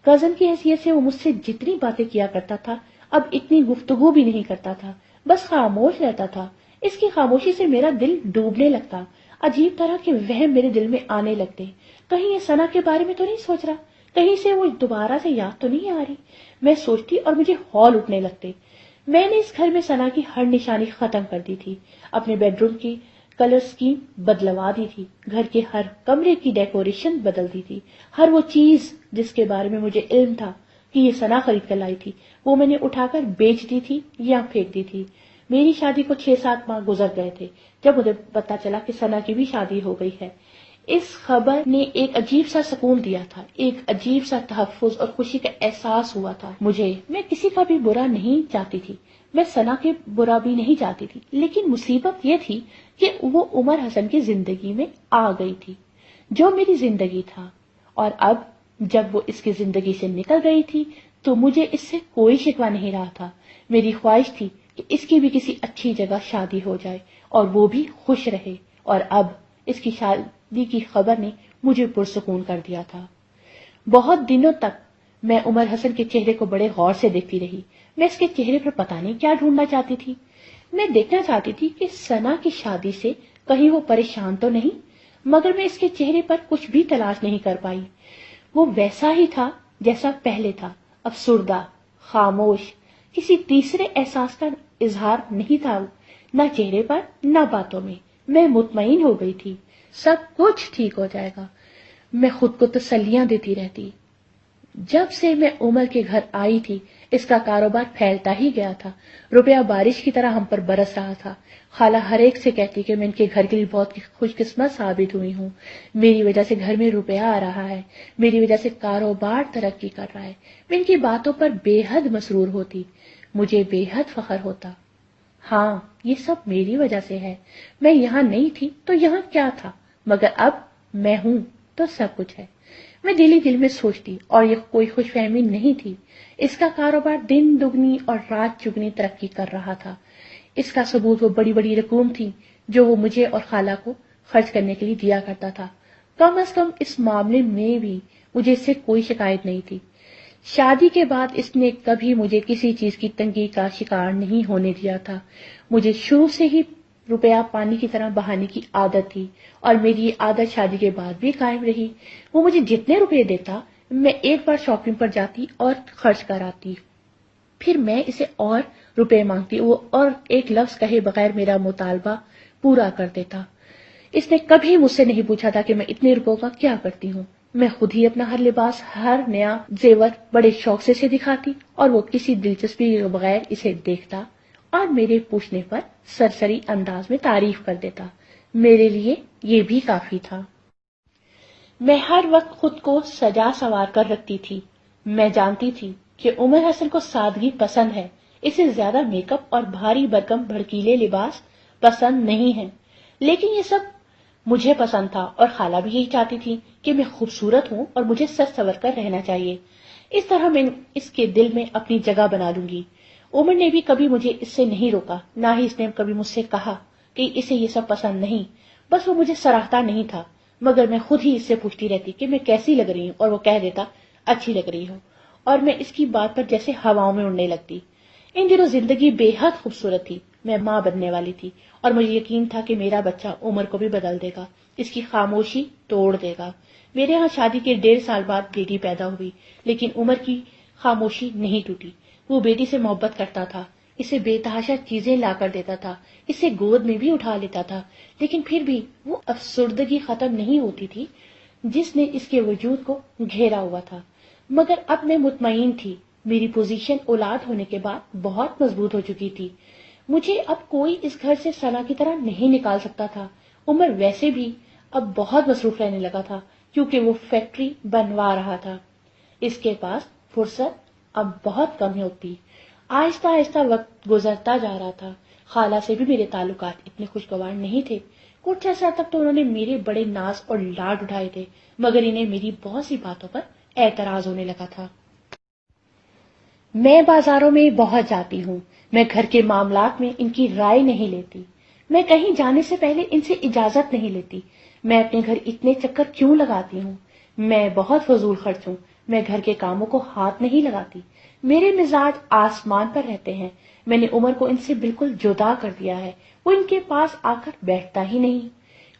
کزن کی حیثیت سے وہ مجھ سے جتنی باتیں کیا کرتا تھا اب اتنی گفتگو بھی نہیں کرتا تھا، بس خاموش رہتا تھا۔ اس کی خاموشی سے میرا دل ڈوبنے لگتا، عجیب طرح کے وہم میرے دل میں آنے لگتے، کہیں یہ ثنا کے بارے میں تو نہیں سوچ رہا، کہیں سے وہ دوبارہ سے یاد تو نہیں آ رہی۔ میں سوچتی اور مجھے ہول اٹھنے لگتے۔ میں نے اس گھر میں ثنا کی ہر نشانی ختم کر دی تھی، اپنے بیڈ روم کی کلر سکیم بدلوا دی تھی، گھر کے ہر کمرے کی ڈیکوریشن بدل دی تھی، ہر وہ چیز جس کے بارے میں مجھے علم تھا کہ یہ ثنا خرید کر لائی تھی وہ میں نے اٹھا کر بیچ دی تھی یا پھینک دی تھی۔ میری شادی کو 6-7 ماہ گزر گئے تھے جب مجھے پتا چلا کہ ثنا کی بھی شادی ہو گئی ہے۔ اس خبر نے ایک عجیب سا سکون دیا تھا، ایک عجیب سا تحفظ اور خوشی کا احساس ہوا تھا مجھے۔ میں کسی کا بھی برا نہیں چاہتی تھی، میں ثنا کے برا بھی نہیں چاہتی تھی، لیکن مصیبت یہ تھی کہ وہ عمر حسن کی زندگی میں آ گئی تھی جو میری زندگی تھا، اور اب جب وہ اس کی زندگی سے نکل گئی تھی تو مجھے اس سے کوئی شکوہ نہیں رہا تھا۔ میری خواہش تھی کہ اس کی بھی کسی اچھی جگہ شادی ہو جائے اور وہ بھی خوش رہے، اور اب اس کی شادی کی خبر نے مجھے پرسکون کر دیا تھا۔ بہت دنوں تک میں عمر حسن کے چہرے کو بڑے غور سے دیکھتی رہی۔ میں اس کے چہرے پر پتہ نہیں کیا ڈھونڈنا چاہتی تھی۔ میں دیکھنا چاہتی تھی کہ ثنا کی شادی سے کہیں وہ پریشان تو نہیں، مگر میں اس کے چہرے پر کچھ بھی تلاش نہیں کر پائی۔ وہ ویسا ہی تھا جیسا پہلے تھا، افسردہ، خاموش، کسی تیسرے احساس کا اظہار نہیں تھا، نہ چہرے پر نہ باتوں میں۔ میں مطمئن ہو گئی تھی، سب کچھ ٹھیک ہو جائے گا۔ میں خود کو تسلیاں دیتی رہتی۔ جب سے میں عمر کے گھر آئی تھی اس کا کاروبار پھیلتا ہی گیا تھا، روپیہ بارش کی طرح ہم پر برس رہا تھا۔ خالہ ہر ایک سے کہتی کہ میں ان کے گھر کے لیے بہت خوش قسمت ثابت ہوئی ہوں، میری وجہ سے گھر میں روپیہ آ رہا ہے، میری وجہ سے کاروبار ترقی کر رہا ہے۔ میں ان کی باتوں پر بے حد مسرور ہوتی، مجھے بے حد فخر ہوتا۔ ہاں، یہ سب میری وجہ سے ہے، میں یہاں نہیں تھی تو یہاں کیا تھا، مگر اب میں ہوں تو سب کچھ ہے۔ میں دل ہی دل میں سوچتی، اور یہ کوئی خوش فہمی نہیں تھی، اس کا کاروبار دن دگنی اور رات چگنی ترقی کر رہا تھا۔ اس کا ثبوت وہ بڑی بڑی رقوم تھی جو وہ مجھے اور خالہ کو خرچ کرنے کے لیے دیا کرتا تھا۔ کم از کم اس معاملے میں بھی مجھے اس سے کوئی شکایت نہیں تھی۔ شادی کے بعد اس نے کبھی مجھے کسی چیز کی تنگی کا شکار نہیں ہونے دیا تھا۔ مجھے شروع سے ہی روپیہ پانی کی طرح بہانے کی عادت تھی، اور میری یہ عادت شادی کے بعد بھی قائم رہی۔ وہ مجھے جتنے روپے دیتا میں ایک بار شاپنگ پر جاتی اور خرچ کر آتی، پھر میں اسے اور روپے مانگتی، وہ اور ایک لفظ کہے بغیر میرا مطالبہ پورا کر دیتا۔ اس نے کبھی مجھ سے نہیں پوچھا تھا کہ میں اتنے روپوں کا کیا کرتی ہوں۔ میں خود ہی اپنا ہر لباس، ہر نیا زیور بڑے شوق سے اسے دکھاتی، اور وہ کسی دلچسپی کے بغیر اسے دیکھتا اور میرے پوچھنے پر سرسری انداز میں تعریف کر دیتا۔ میرے لیے یہ بھی کافی تھا۔ میں ہر وقت خود کو سجا سنوار کر رکھتی تھی۔ میں جانتی تھی کہ عمر حسن کو سادگی پسند ہے، اسے زیادہ میک اپ اور بھاری بھرکم بھڑکیلے لباس پسند نہیں ہیں، لیکن یہ سب مجھے پسند تھا، اور خالہ بھی یہی چاہتی تھی کہ میں خوبصورت ہوں اور مجھے سج سنور کر رہنا چاہیے۔ اس طرح میں اس کے دل میں اپنی جگہ بنا لوں گی۔ عمر نے بھی کبھی مجھے اس سے نہیں روکا، نہ ہی اس نے کبھی مجھ سے کہا کہ اسے یہ سب پسند نہیں، بس وہ مجھے سراہتا نہیں تھا، مگر میں خود ہی اس سے پوچھتی رہتی کہ میں کیسی لگ رہی ہوں، اور وہ کہہ دیتا اچھی لگ رہی ہو، اور میں اس کی بات پر جیسے ہواؤں میں اڑنے لگتی۔ ان دنوں زندگی بے حد خوبصورت تھی، میں ماں بننے والی تھی، اور مجھے یقین تھا کہ میرا بچہ عمر کو بھی بدل دے گا، اس کی خاموشی توڑ دے گا۔ میرے ہاں شادی کے 1.5 سال بعد بیٹی پیدا ہوئی، لیکن عمر کی خاموشی نہیں ٹوٹی۔ وہ بیٹی سے محبت کرتا تھا، اسے بے تحاشا چیزیں لا کر دیتا تھا، اسے گود میں بھی اٹھا لیتا تھا، لیکن پھر بھی وہ افسردگی ختم نہیں ہوتی تھی جس نے اس کے وجود کو گھیرا ہوا تھا۔ مگر اب میں مطمئن تھی، میری پوزیشن اولاد ہونے کے بعد بہت مضبوط ہو چکی تھی۔ مجھے اب کوئی اس گھر سے ثنا کی طرح نہیں نکال سکتا تھا۔ عمر ویسے بھی اب بہت مصروف رہنے لگا تھا کیونکہ وہ فیکٹری بنوا رہا تھا، اس کے پاس فرصت اب بہت کم ہوتی۔ آہستہ آہستہ وقت گزرتا جا رہا تھا۔ خالہ سے بھی میرے تعلقات اتنے خوشگوار نہیں تھے۔ کچھ عرصہ تک تو انہوں نے میرے بڑے ناز اور لاڈ اٹھائے تھے، مگر انہیں میری بہت سی باتوں پر اعتراض ہونے لگا تھا۔ میں بازاروں میں بہت جاتی ہوں، میں گھر کے معاملات میں ان کی رائے نہیں لیتی، میں کہیں جانے سے پہلے ان سے اجازت نہیں لیتی، میں اپنے گھر اتنے چکر کیوں لگاتی ہوں، میں بہت فضول خرچ ہوں، میں گھر کے کاموں کو ہاتھ نہیں لگاتی، میرے مزاج آسمان پر رہتے ہیں۔ میں نے عمر کو ان سے بالکل جدا کر دیا ہے، وہ ان کے پاس آ کر بیٹھتا ہی نہیں۔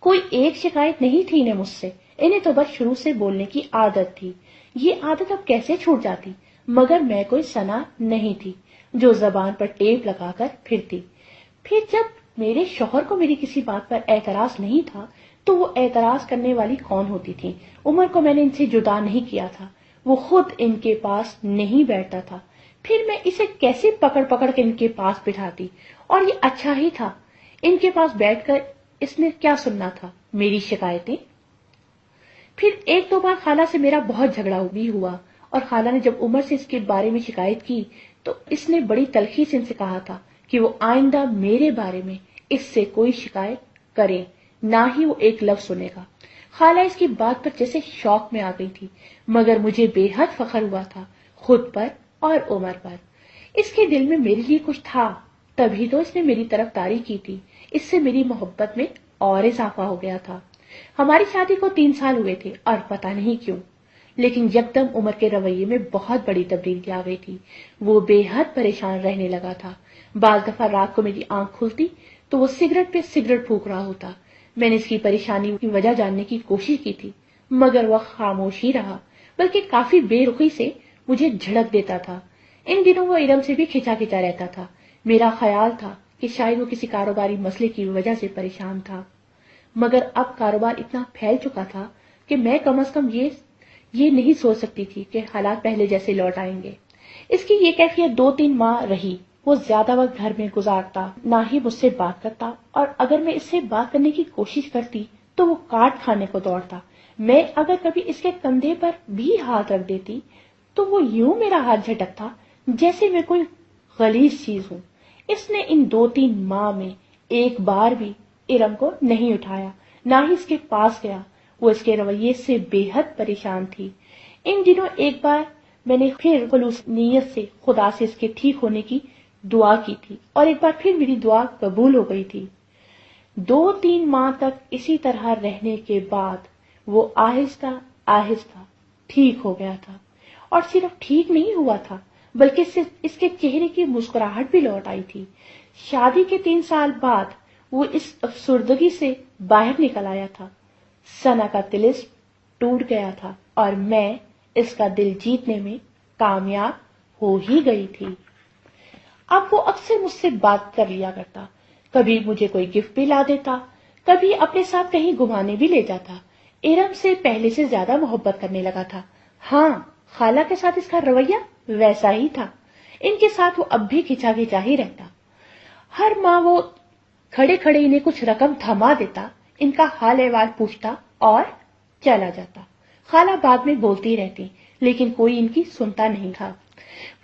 کوئی ایک شکایت نہیں تھی انہیں مجھ سے، انہیں تو بس شروع سے بولنے کی عادت تھی۔ یہ عادت اب کیسے چھوٹ جاتی؟ مگر میں کوئی ثنا نہیں تھی جو زبان پر ٹیپ لگا کر پھرتی۔ پھر جب میرے شوہر کو میری کسی بات پر اعتراض نہیں تھا تو وہ اعتراض کرنے والی کون ہوتی تھی؟ عمر کو میں نے ان سے جدا نہیں کیا تھا، وہ خود ان کے پاس نہیں بیٹھتا تھا، پھر میں اسے کیسے پکڑ پکڑ کے ان کے پاس بٹھاتی؟ اور یہ اچھا ہی تھا، ان کے پاس بیٹھ کر اس نے کیا سننا تھا؟ میری شکایتیں۔ پھر ایک دو بار خالہ سے میرا بہت جھگڑا بھی ہوا، اور خالہ نے جب عمر سے اس کے بارے میں شکایت کی تو اس نے بڑی تلخی سے ان سے کہا تھا کہ وہ آئندہ میرے بارے میں اس سے کوئی شکایت کرے، نہ ہی وہ ایک لفظ سنے گا۔ خالہ اس کی بات پر جیسے شوق میں آ گئی تھی، مگر مجھے بے حد فخر ہوا تھا خود پر اور عمر پر۔ اس کے دل میں میرے لیے کچھ تھا، تبھی تو اس نے میری طرف داری کی تھی، اس سے میری محبت میں اور اضافہ ہو گیا تھا۔ ہماری شادی کو 3 سال ہوئے تھے اور پتہ نہیں کیوں، لیکن یکدم عمر کے رویے میں بہت بڑی تبدیلی آ گئی تھی۔ وہ بے حد پریشان رہنے لگا تھا۔ بعض دفعہ رات کو میری آنکھ کھلتی تو وہ سگریٹ پہ سگریٹ پھونک رہا ہوتا۔ میں نے اس کی پریشانی کی وجہ جاننے کی کوشش کی تھی، مگر وہ خاموش ہی رہا، بلکہ کافی بے رخی سے مجھے جھڑک دیتا تھا۔ ان دنوں وہ ارم سے بھی کھچا کھچا رہتا تھا۔ میرا خیال تھا کہ شاید وہ کسی کاروباری مسئلے کی وجہ سے پریشان تھا، مگر اب کاروبار اتنا پھیل چکا تھا کہ میں کم از کم یہ نہیں سوچ سکتی تھی کہ حالات پہلے جیسے لوٹ آئیں گے۔ اس کی یہ کیفیت 2-3 ماہ رہی۔ وہ زیادہ وقت گھر میں گزارتا، نہ ہی مجھ سے بات کرتا، اور اگر میں اس سے بات کرنے کی کوشش کرتی تو وہ کاٹ کھانے کو دوڑتا۔ میں اگر کبھی اس کے کندھے پر بھی ہاتھ رکھ دیتی تو وہ یوں میرا ہاتھ جھٹکتا جیسے میں کوئی غلیظ چیز ہوں۔ اس نے ان 2-3 ماہ میں ایک بار بھی ارم کو نہیں اٹھایا، نہ ہی اس کے پاس گیا۔ وہ اس کے رویے سے بے حد پریشان تھی۔ ان دنوں ایک بار میں نے پھر خلوص نیت سے خدا سے اس کے ٹھیک ہونے کی دعا کی تھی، اور ایک بار پھر میری دعا قبول ہو گئی تھی۔ 2-3 ماہ تک اسی طرح رہنے کے بعد وہ آہستہ آہستہ ٹھیک ہو گیا تھا، اور صرف ٹھیک نہیں ہوا تھا بلکہ اس کے چہرے کی مسکراہٹ بھی لوٹ آئی تھی۔ شادی کے 3 سال بعد وہ اس افسردگی سے باہر نکل آیا تھا۔ ثنا کا طلسم ٹوٹ گیا تھا اور میں اس کا دل جیتنے میں کامیاب ہو ہی گئی تھی۔ اب وہ اکثر مجھ سے بات کر لیا کرتا، کبھی مجھے کوئی گفٹ بھی لا دیتا، کبھی اپنے ساتھ کہیں گھمانے بھی لے جاتا۔ ارم سے پہلے سے زیادہ محبت کرنے لگا تھا۔ ہاں، خالہ کے ساتھ اس کا رویہ ویسا ہی تھا، ان کے ساتھ وہ اب بھی کھچا کھچا ہی رہتا۔ ہر ماہ وہ کھڑے کھڑے انہیں کچھ رقم تھما دیتا، ان کا حال احوال پوچھتا اور چلا جاتا۔ خالہ بعد میں بولتی رہتی، لیکن کوئی ان کی سنتا نہیں تھا۔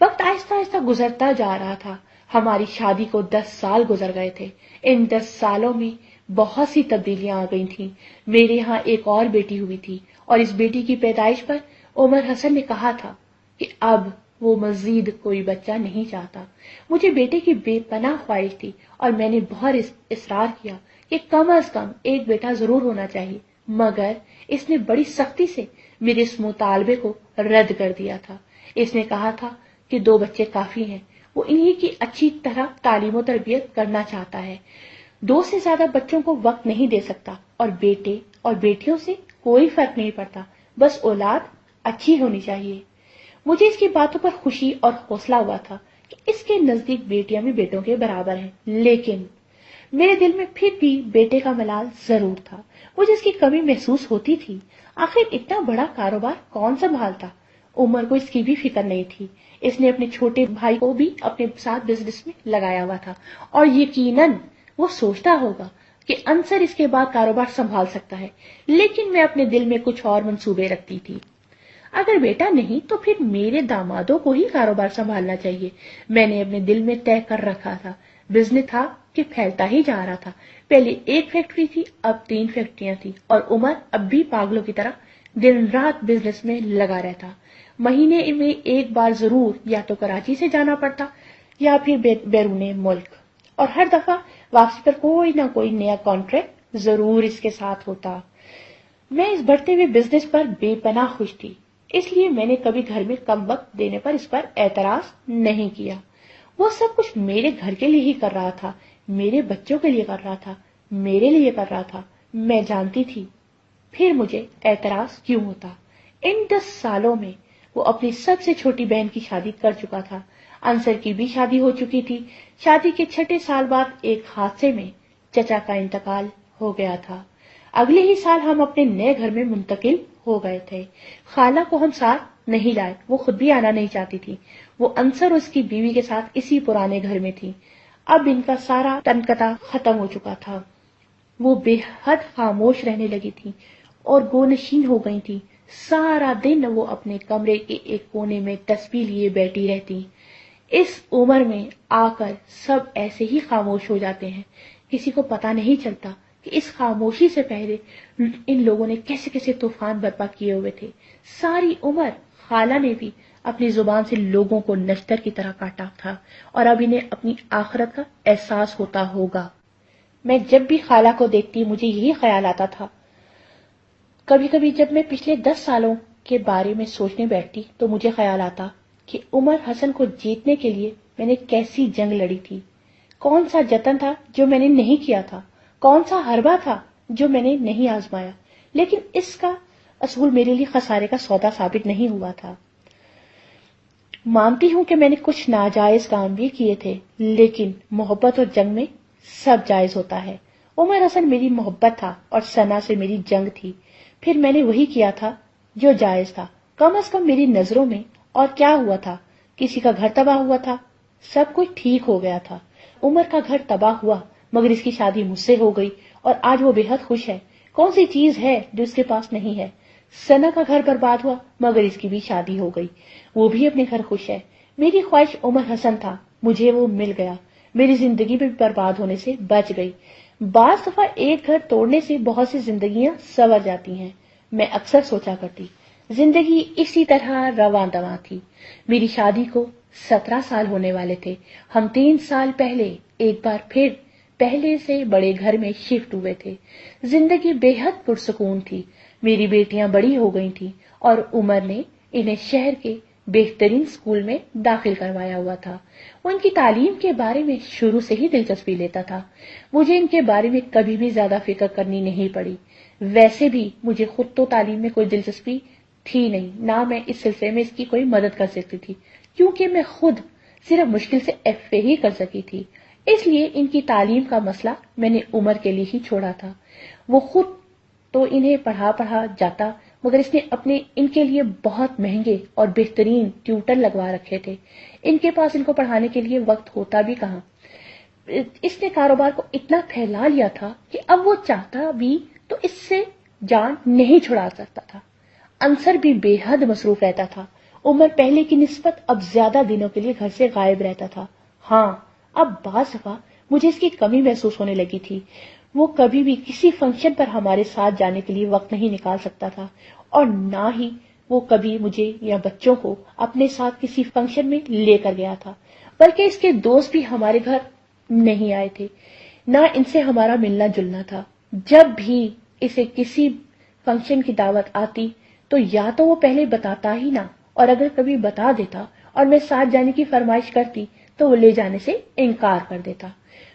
وقت آہستہ آہستہ گزرتا جا رہا تھا۔ ہماری شادی کو 10 سال گزر گئے تھے۔ ان 10 سالوں میں بہت سی تبدیلیاں آ گئی تھیں۔ میرے ہاں ایک اور بیٹی ہوئی تھی، اور اس بیٹی کی پیدائش پر عمر حسن نے کہا تھا کہ اب وہ مزید کوئی بچہ نہیں چاہتا۔ مجھے بیٹے کی بے پناہ خواہش تھی، اور میں نے بہت اصرار کیا کہ کم از کم ایک بیٹا ضرور ہونا چاہیے، مگر اس نے بڑی سختی سے میرے اس مطالبے کو رد کر دیا تھا۔ اس نے کہا تھا کہ 2 بچے کافی ہیں، وہ انہی کی اچھی طرح تعلیم و تربیت کرنا چاہتا ہے، 2 سے زیادہ بچوں کو وقت نہیں دے سکتا، اور بیٹے اور بیٹیوں سے کوئی فرق نہیں پڑتا، بس اولاد اچھی ہونی چاہیے۔ مجھے اس کی باتوں پر خوشی اور حوصلہ ہوا تھا کہ اس کے نزدیک بیٹیاں بھی بیٹوں کے برابر ہیں، لیکن میرے دل میں پھر بھی بیٹے کا ملال ضرور تھا۔ مجھے اس کی کمی محسوس ہوتی تھی۔ آخر اتنا بڑا کاروبار کون سنبھالتا؟ عمر کو اس کی بھی فکر نہیں تھی۔ اس نے اپنے چھوٹے بھائی کو بھی اپنے ساتھ بزنس میں لگایا ہوا تھا، اور یقیناً وہ سوچتا ہوگا کہ انصر اس کے بعد کاروبار سنبھال سکتا ہے، لیکن میں اپنے دل میں کچھ اور منصوبے رکھتی تھی۔ اگر بیٹا نہیں تو پھر میرے دامادوں کو ہی کاروبار سنبھالنا چاہیے۔ میں نے اپنے دل میں طے کر رکھا تھا، بزنس تھا کہ پھیلتا ہی جا رہا تھا۔ پہلے 1 فیکٹری تھی، اب 3 فیکٹریاں تھی، اور عمر اب بھی پاگلوں کی طرح دن رات بزنس میں لگا رہتا۔ مہینے میں 1 بار ضرور یا تو کراچی سے جانا پڑتا یا پھر بیرون ملک، اور ہر دفعہ واپسی پر کوئی نہ کوئی نیا کانٹریکٹ ضرور اس کے ساتھ ہوتا۔ میں اس بڑھتے ہوئے بزنس پر بے پناہ خوش تھی، اس لیے میں نے کبھی گھر میں کم وقت دینے پر اس پر اعتراض نہیں کیا۔ وہ سب کچھ میرے گھر کے لیے ہی کر رہا تھا، میرے بچوں کے لیے کر رہا تھا، میرے لیے کر رہا تھا۔ میں جانتی تھی پھر مجھے اعتراض کیوں ہوتا۔ ان 10 سالوں میں وہ اپنی سب سے چھوٹی بہن کی شادی کر چکا تھا، انصر کی بھی شادی ہو چکی تھی۔ شادی کے 6 سال بعد ایک حادثے میں چچا کا انتقال ہو گیا تھا۔ اگلے ہی سال ہم اپنے نئے گھر میں منتقل ہو گئے تھے۔ خالہ کو ہم ساتھ نہیں لائے، وہ خود بھی آنا نہیں چاہتی تھی۔ وہ انصر اور اس کی بیوی کے ساتھ اسی پرانے گھر میں تھی۔ اب ان کا سارا تنکتا ختم ہو چکا تھا۔ وہ بے حد خاموش رہنے لگی تھی اور گونشین ہو گئی تھی۔ سارا دن وہ اپنے کمرے کے ایک کونے میں تسبیح لیے بیٹھی رہتی۔ اس عمر میں آ کر سب ایسے ہی خاموش ہو جاتے ہیں، کسی کو پتا نہیں چلتا کہ اس خاموشی سے پہلے ان لوگوں نے کیسے کیسے طوفان برپا کیے ہوئے تھے۔ ساری عمر خالہ نے بھی اپنی زبان سے لوگوں کو نشتر کی طرح کاٹا تھا اور اب انہیں اپنی آخرت کا احساس ہوتا ہوگا۔ میں جب بھی خالہ کو دیکھتی مجھے یہی خیال آتا تھا۔ کبھی کبھی جب میں پچھلے 10 سالوں کے بارے میں سوچنے بیٹھتی تو مجھے خیال آتا کہ عمر حسن کو جیتنے کے لیے میں نے کیسی جنگ لڑی تھی، کون سا جتن تھا جو میں نے نہیں کیا تھا، کون سا حربہ تھا جو میں نے نہیں آزمایا، لیکن اس کا اصول میرے لیے خسارے کا سودا ثابت نہیں ہوا تھا۔ مانتی ہوں کہ میں نے کچھ ناجائز کام بھی کیے تھے، لیکن محبت اور جنگ میں سب جائز ہوتا ہے۔ عمر حسن میری محبت تھا اور ثنا سے میری جنگ تھی، پھر میں نے وہی کیا تھا جو جائز تھا۔ کم از کم میری نظروں میں اور کیا ہوا تھا، کسی کا گھر تباہ ہوا تھا، سب کچھ ٹھیک ہو گیا تھا۔ عمر کا گھر تباہ ہوا مگر اس کی شادی مجھ سے ہو گئی اور آج وہ بے حد خوش ہے۔ کون سی چیز ہے جو اس کے پاس نہیں ہے؟ ثنا کا گھر برباد ہوا مگر اس کی بھی شادی ہو گئی، وہ بھی اپنے گھر خوش ہے۔ میری خواہش عمر حسن تھا، مجھے وہ مل گیا، میری زندگی بھی برباد ہونے سے بچ گئی۔ بعض دفعہ ایک گھر توڑنے سے بہت سی زندگیاں سنور جاتی ہیں۔ میں اکثر سوچا کرتی زندگی اسی طرح رواں دواں تھی۔ میری شادی کو 17 سال ہونے والے تھے۔ ہم 3 سال پہلے ایک بار پھر پہلے سے بڑے گھر میں شفٹ ہوئے تھے۔ زندگی بے حد پرسکون تھی۔ میری بیٹیاں بڑی ہو گئی تھیں اور عمر نے انہیں شہر کے بہترین اسکول میں داخل کروایا ہوا تھا۔ وہ ان کی تعلیم کے بارے میں شروع سے ہی دلچسپی لیتا تھا۔ مجھے ان کے بارے میں کبھی بھی زیادہ فکر کرنی نہیں پڑی۔ ویسے بھی مجھے خود تو تعلیم میں کوئی دلچسپی تھی نہیں، نہ میں اس سلسلے میں اس کی کوئی مدد کر سکتی تھی، کیونکہ میں خود صرف مشکل سے ایف اے ہی کر سکی تھی۔ اس لیے ان کی تعلیم کا مسئلہ میں نے عمر کے لیے ہی چھوڑا تھا۔ وہ خود تو انہیں پڑھا جاتا مگر اس نے اپنے ان کے لیے بہت مہنگے اور بہترین ٹیوٹر لگوا رکھے تھے۔ ان کے پاس ان کو پڑھانے کے لیے وقت ہوتا بھی کہاں۔ اس نے کاروبار کو اتنا پھیلا لیا تھا کہ اب وہ چاہتا بھی تو اس سے جان نہیں چھڑا سکتا تھا۔ انصر بھی بے حد مصروف رہتا تھا۔ عمر پہلے کی نسبت اب زیادہ دنوں کے لیے گھر سے غائب رہتا تھا۔ ہاں، اب بعض دفعہ مجھے اس کی کمی محسوس ہونے لگی تھی۔ وہ کبھی بھی کسی فنکشن پر ہمارے ساتھ جانے کے لیے وقت نہیں نکال سکتا تھا اور نہ ہی وہ کبھی مجھے یا بچوں کو اپنے ساتھ کسی فنکشن میں لے کر گیا تھا، بلکہ اس کے دوست بھی ہمارے گھر نہیں آئے تھے، نہ ان سے ہمارا ملنا جلنا تھا۔ جب بھی اسے کسی فنکشن کی دعوت آتی تو یا تو وہ پہلے بتاتا ہی نہ، اور اگر کبھی بتا دیتا اور میں ساتھ جانے کی فرمائش کرتی تو وہ لے جانے سے انکار کر دیتا۔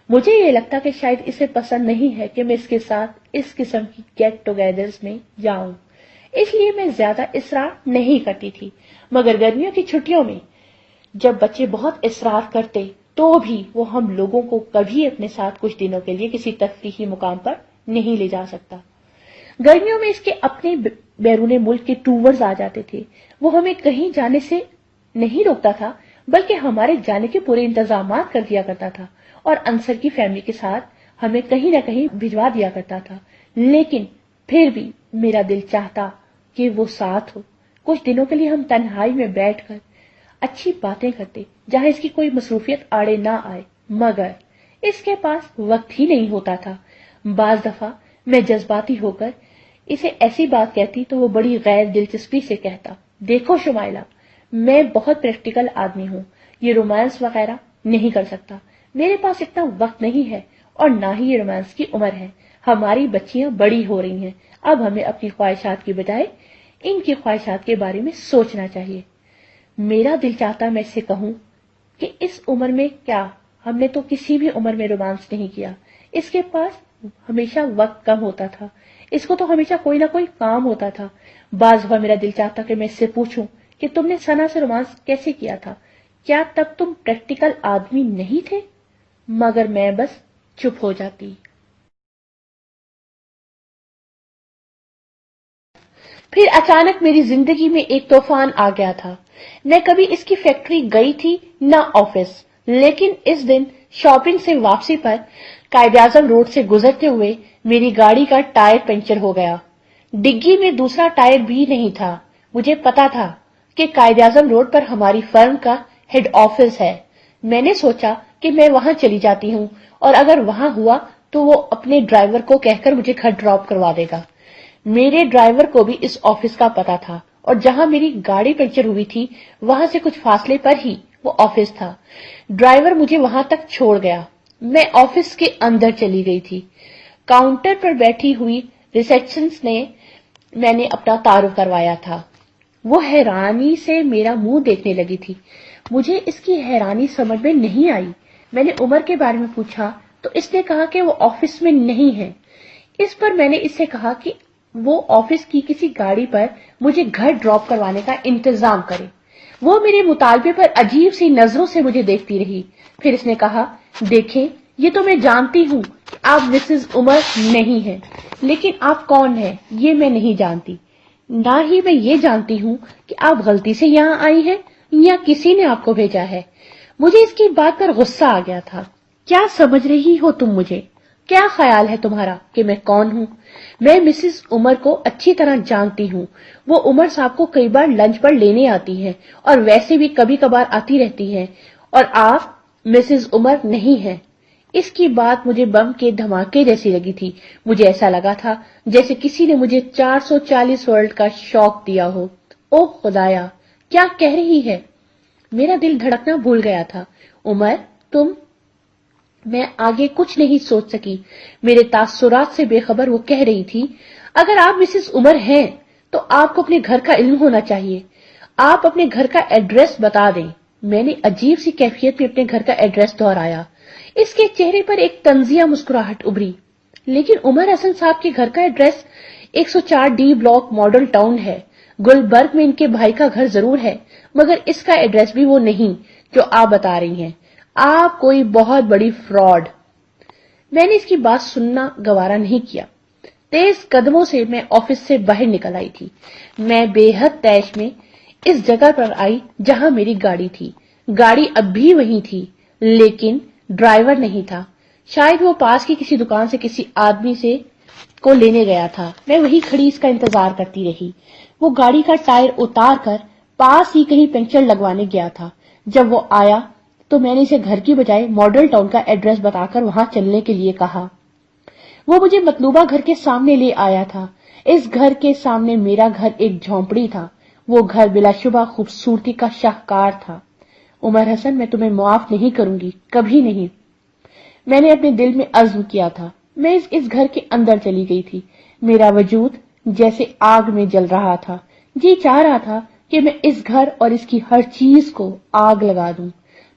مجھے یہ لگتا کہ شاید اسے پسند نہیں ہے کہ میں اس کے ساتھ اس قسم کی گیٹ ٹوگیدرز میں جاؤں، اس لیے میں زیادہ اصرار نہیں کرتی تھی۔ مگر گرمیوں کی چھٹیوں میں جب بچے بہت اصرار کرتے تو بھی وہ ہم لوگوں کو کبھی اپنے ساتھ کچھ دنوں کے لیے کسی تفریحی مقام پر نہیں لے جا سکتا۔ گرمیوں میں اس کے اپنے بیرون ملک کے ٹورز آ جاتے تھے۔ وہ ہمیں کہیں جانے سے نہیں روکتا تھا بلکہ ہمارے جانے کے پورے انتظامات کر دیا کرتا تھا اور انصر کی فیملی کے ساتھ ہمیں کہیں نہ کہیں بھجوا دیا کرتا تھا۔ لیکن پھر بھی میرا دل چاہتا کہ وہ ساتھ ہو، کچھ دنوں کے لیے ہم تنہائی میں بیٹھ کر اچھی باتیں کرتے جہاں اس کی کوئی مصروفیت آڑے نہ آئے، مگر اس کے پاس وقت ہی نہیں ہوتا تھا۔ بعض دفعہ میں جذباتی ہو کر اسے ایسی بات کہتی تو وہ بڑی غیر دلچسپی سے کہتا، دیکھو شمائلہ، میں بہت پریکٹیکل آدمی ہوں، یہ رومانس وغیرہ نہیں کر سکتا، میرے پاس اتنا وقت نہیں ہے اور نہ ہی یہ رومانس کی عمر ہے۔ ہماری بچیاں بڑی ہو رہی ہیں، اب ہمیں اپنی خواہشات کی بجائے ان کی خواہشات کے بارے میں سوچنا چاہیے۔ میرا دل چاہتا میں اس سے کہوں کہ اس عمر میں کیا، ہم نے تو کسی بھی عمر میں رومانس نہیں کیا۔ اس کے پاس ہمیشہ وقت کم ہوتا تھا، اس کو تو ہمیشہ کوئی نہ کوئی کام ہوتا تھا۔ بعض دفعہ میرا دل چاہتا کہ میں اس سے پوچھوں کہ تم نے ثنا سے رومانس کیسے کیا تھا؟ کیا تب تم پریکٹیکل آدمی نہیں تھے؟ مگر میں بس چپ ہو جاتی۔ پھر اچانک میری زندگی میں ایک طوفان آ گیا تھا۔ میں کبھی اس کی فیکٹری گئی تھی نہ آفس، لیکن اس دن شاپنگ سے واپسی پر قائد اعظم روڈ سے گزرتے ہوئے میری گاڑی کا ٹائر پنچر ہو گیا۔ ڈگی میں دوسرا ٹائر بھی نہیں تھا۔ مجھے پتا تھا کہ قائد اعظم روڈ پر ہماری فرم کا ہیڈ آفس ہے۔ میں نے سوچا کہ میں وہاں چلی جاتی ہوں، اور اگر وہاں ہوا تو وہ اپنے ڈرائیور کو کہہ کر مجھے گھر ڈراپ کروا دے گا۔ میرے ڈرائیور کو بھی اس آفس کا پتا تھا، اور جہاں میری گاڑی پنچر ہوئی تھی وہاں سے کچھ فاصلے پر ہی وہ آفس تھا۔ ڈرائیور مجھے وہاں تک چھوڑ گیا۔ میں آفس کے اندر چلی گئی تھی۔ کاؤنٹر پر بیٹھی ہوئی ریسیپشنسٹ نے میں نے اپنا تعارف کروایا تھا۔ وہ حیرانی سے میرا منہ دیکھنے لگی تھی۔ مجھے اس کی حیرانی سمجھ میں نہیں آئی۔ میں نے عمر کے بارے میں پوچھا تو اس نے کہا کہ وہ آفس میں نہیں ہے۔ اس پر میں نے اس سے کہا کہ وہ آفس کی کسی گاڑی پر مجھے گھر ڈراپ کروانے کا انتظام کرے۔ وہ میرے مطالبے پر عجیب سی نظروں سے مجھے دیکھتی رہی۔ پھر اس نے کہا، دیکھیں، یہ تو میں جانتی ہوں کہ آپ مسز عمر نہیں ہیں، لیکن آپ کون ہیں یہ میں نہیں جانتی۔ نہ ہی میں یہ جانتی ہوں کہ آپ غلطی سے یہاں آئی ہیں یا کسی نے آپ کو بھیجا ہے۔ مجھے اس کی بات پر غصہ آ گیا تھا۔ کیا سمجھ رہی ہو تم مجھے؟ کیا خیال ہے تمہارا کہ میں کون ہوں؟ میں مسز عمر کو اچھی طرح جانتی ہوں۔ وہ عمر صاحب کو کئی بار لنچ پر لینے آتی ہیں، اور ویسے بھی کبھی کبھار آتی رہتی ہیں، اور آپ مسز عمر نہیں ہیں۔ اس کی بات مجھے بم کے دھماکے جیسی لگی تھی۔ مجھے ایسا لگا تھا جیسے کسی نے مجھے 440 ورلڈ کا شوق دیا ہو۔ اوہ خدایا، کیا کہہ رہی ہے؟ میرا دل دھڑکنا بھول گیا تھا۔ عمر، تم؟ میں آگے کچھ نہیں سوچ سکی۔ میرے تاثرات سے بے خبر وہ کہہ رہی تھی، اگر آپ مسز عمر ہیں تو آپ کو اپنے گھر کا علم ہونا چاہیے۔ آپ اپنے گھر کا ایڈریس بتا دیں۔ میں نے عجیب سی کیفیت میں اپنے گھر کا ایڈریس دہرایا۔ اس کے چہرے پر ایک طنزیہ مسکراہٹ ابھری۔ لیکن عمر حسن صاحب کے گھر کا address 104 D block model town ہے۔ گلبرگ میں ان کے بھائی کا گھر ضرور ہے، مگر اس کا ایڈریس بھی وہ نہیں جو آپ بتا رہی ہیں۔ آپ کوئی بہت بڑی فراڈ۔ میں نے اس کی بات سننا گوارا نہیں کیا۔ تیز قدموں سے میں آفس سے باہر نکل آئی تھی۔ میں بے حد تیش میں اس جگہ پر آئی جہاں میری گاڑی تھی۔ گاڑی اب بھی وہیں تھی، لیکن ڈرائیور نہیں تھا۔ شاید وہ پاس کی کسی دکان سے کسی آدمی سے کو لینے گیا تھا۔ میں وہیں کھڑی اس کا انتظار کرتی رہی۔ وہ گاڑی کا ٹائر اتار کر پاس ہی کہیں پنکچر لگوانے گیا تھا۔ جب وہ آیا تو میں نے اسے گھر کی بجائے ماڈل ٹاؤن کا ایڈریس بتا کر وہاں چلنے کے لیے کہا۔ وہ مجھے مطلوبہ گھر کے سامنے لے آیا تھا۔ اس گھر کے سامنے میرا گھر ایک جھونپڑی تھا۔ وہ گھر بلا شبہ خوبصورتی کا شاہکار تھا۔ عمر حسن، میں تمہیں معاف نہیں کروں گی، کبھی نہیں۔ میں نے اپنے دل میں عزم کیا تھا۔ میں اس گھر کے اندر چلی گئی تھی۔ میرا وجود جیسے آگ میں جل رہا تھا۔ جی چاہ رہا تھا کہ میں اس گھر اور اس کی ہر چیز کو آگ لگا دوں۔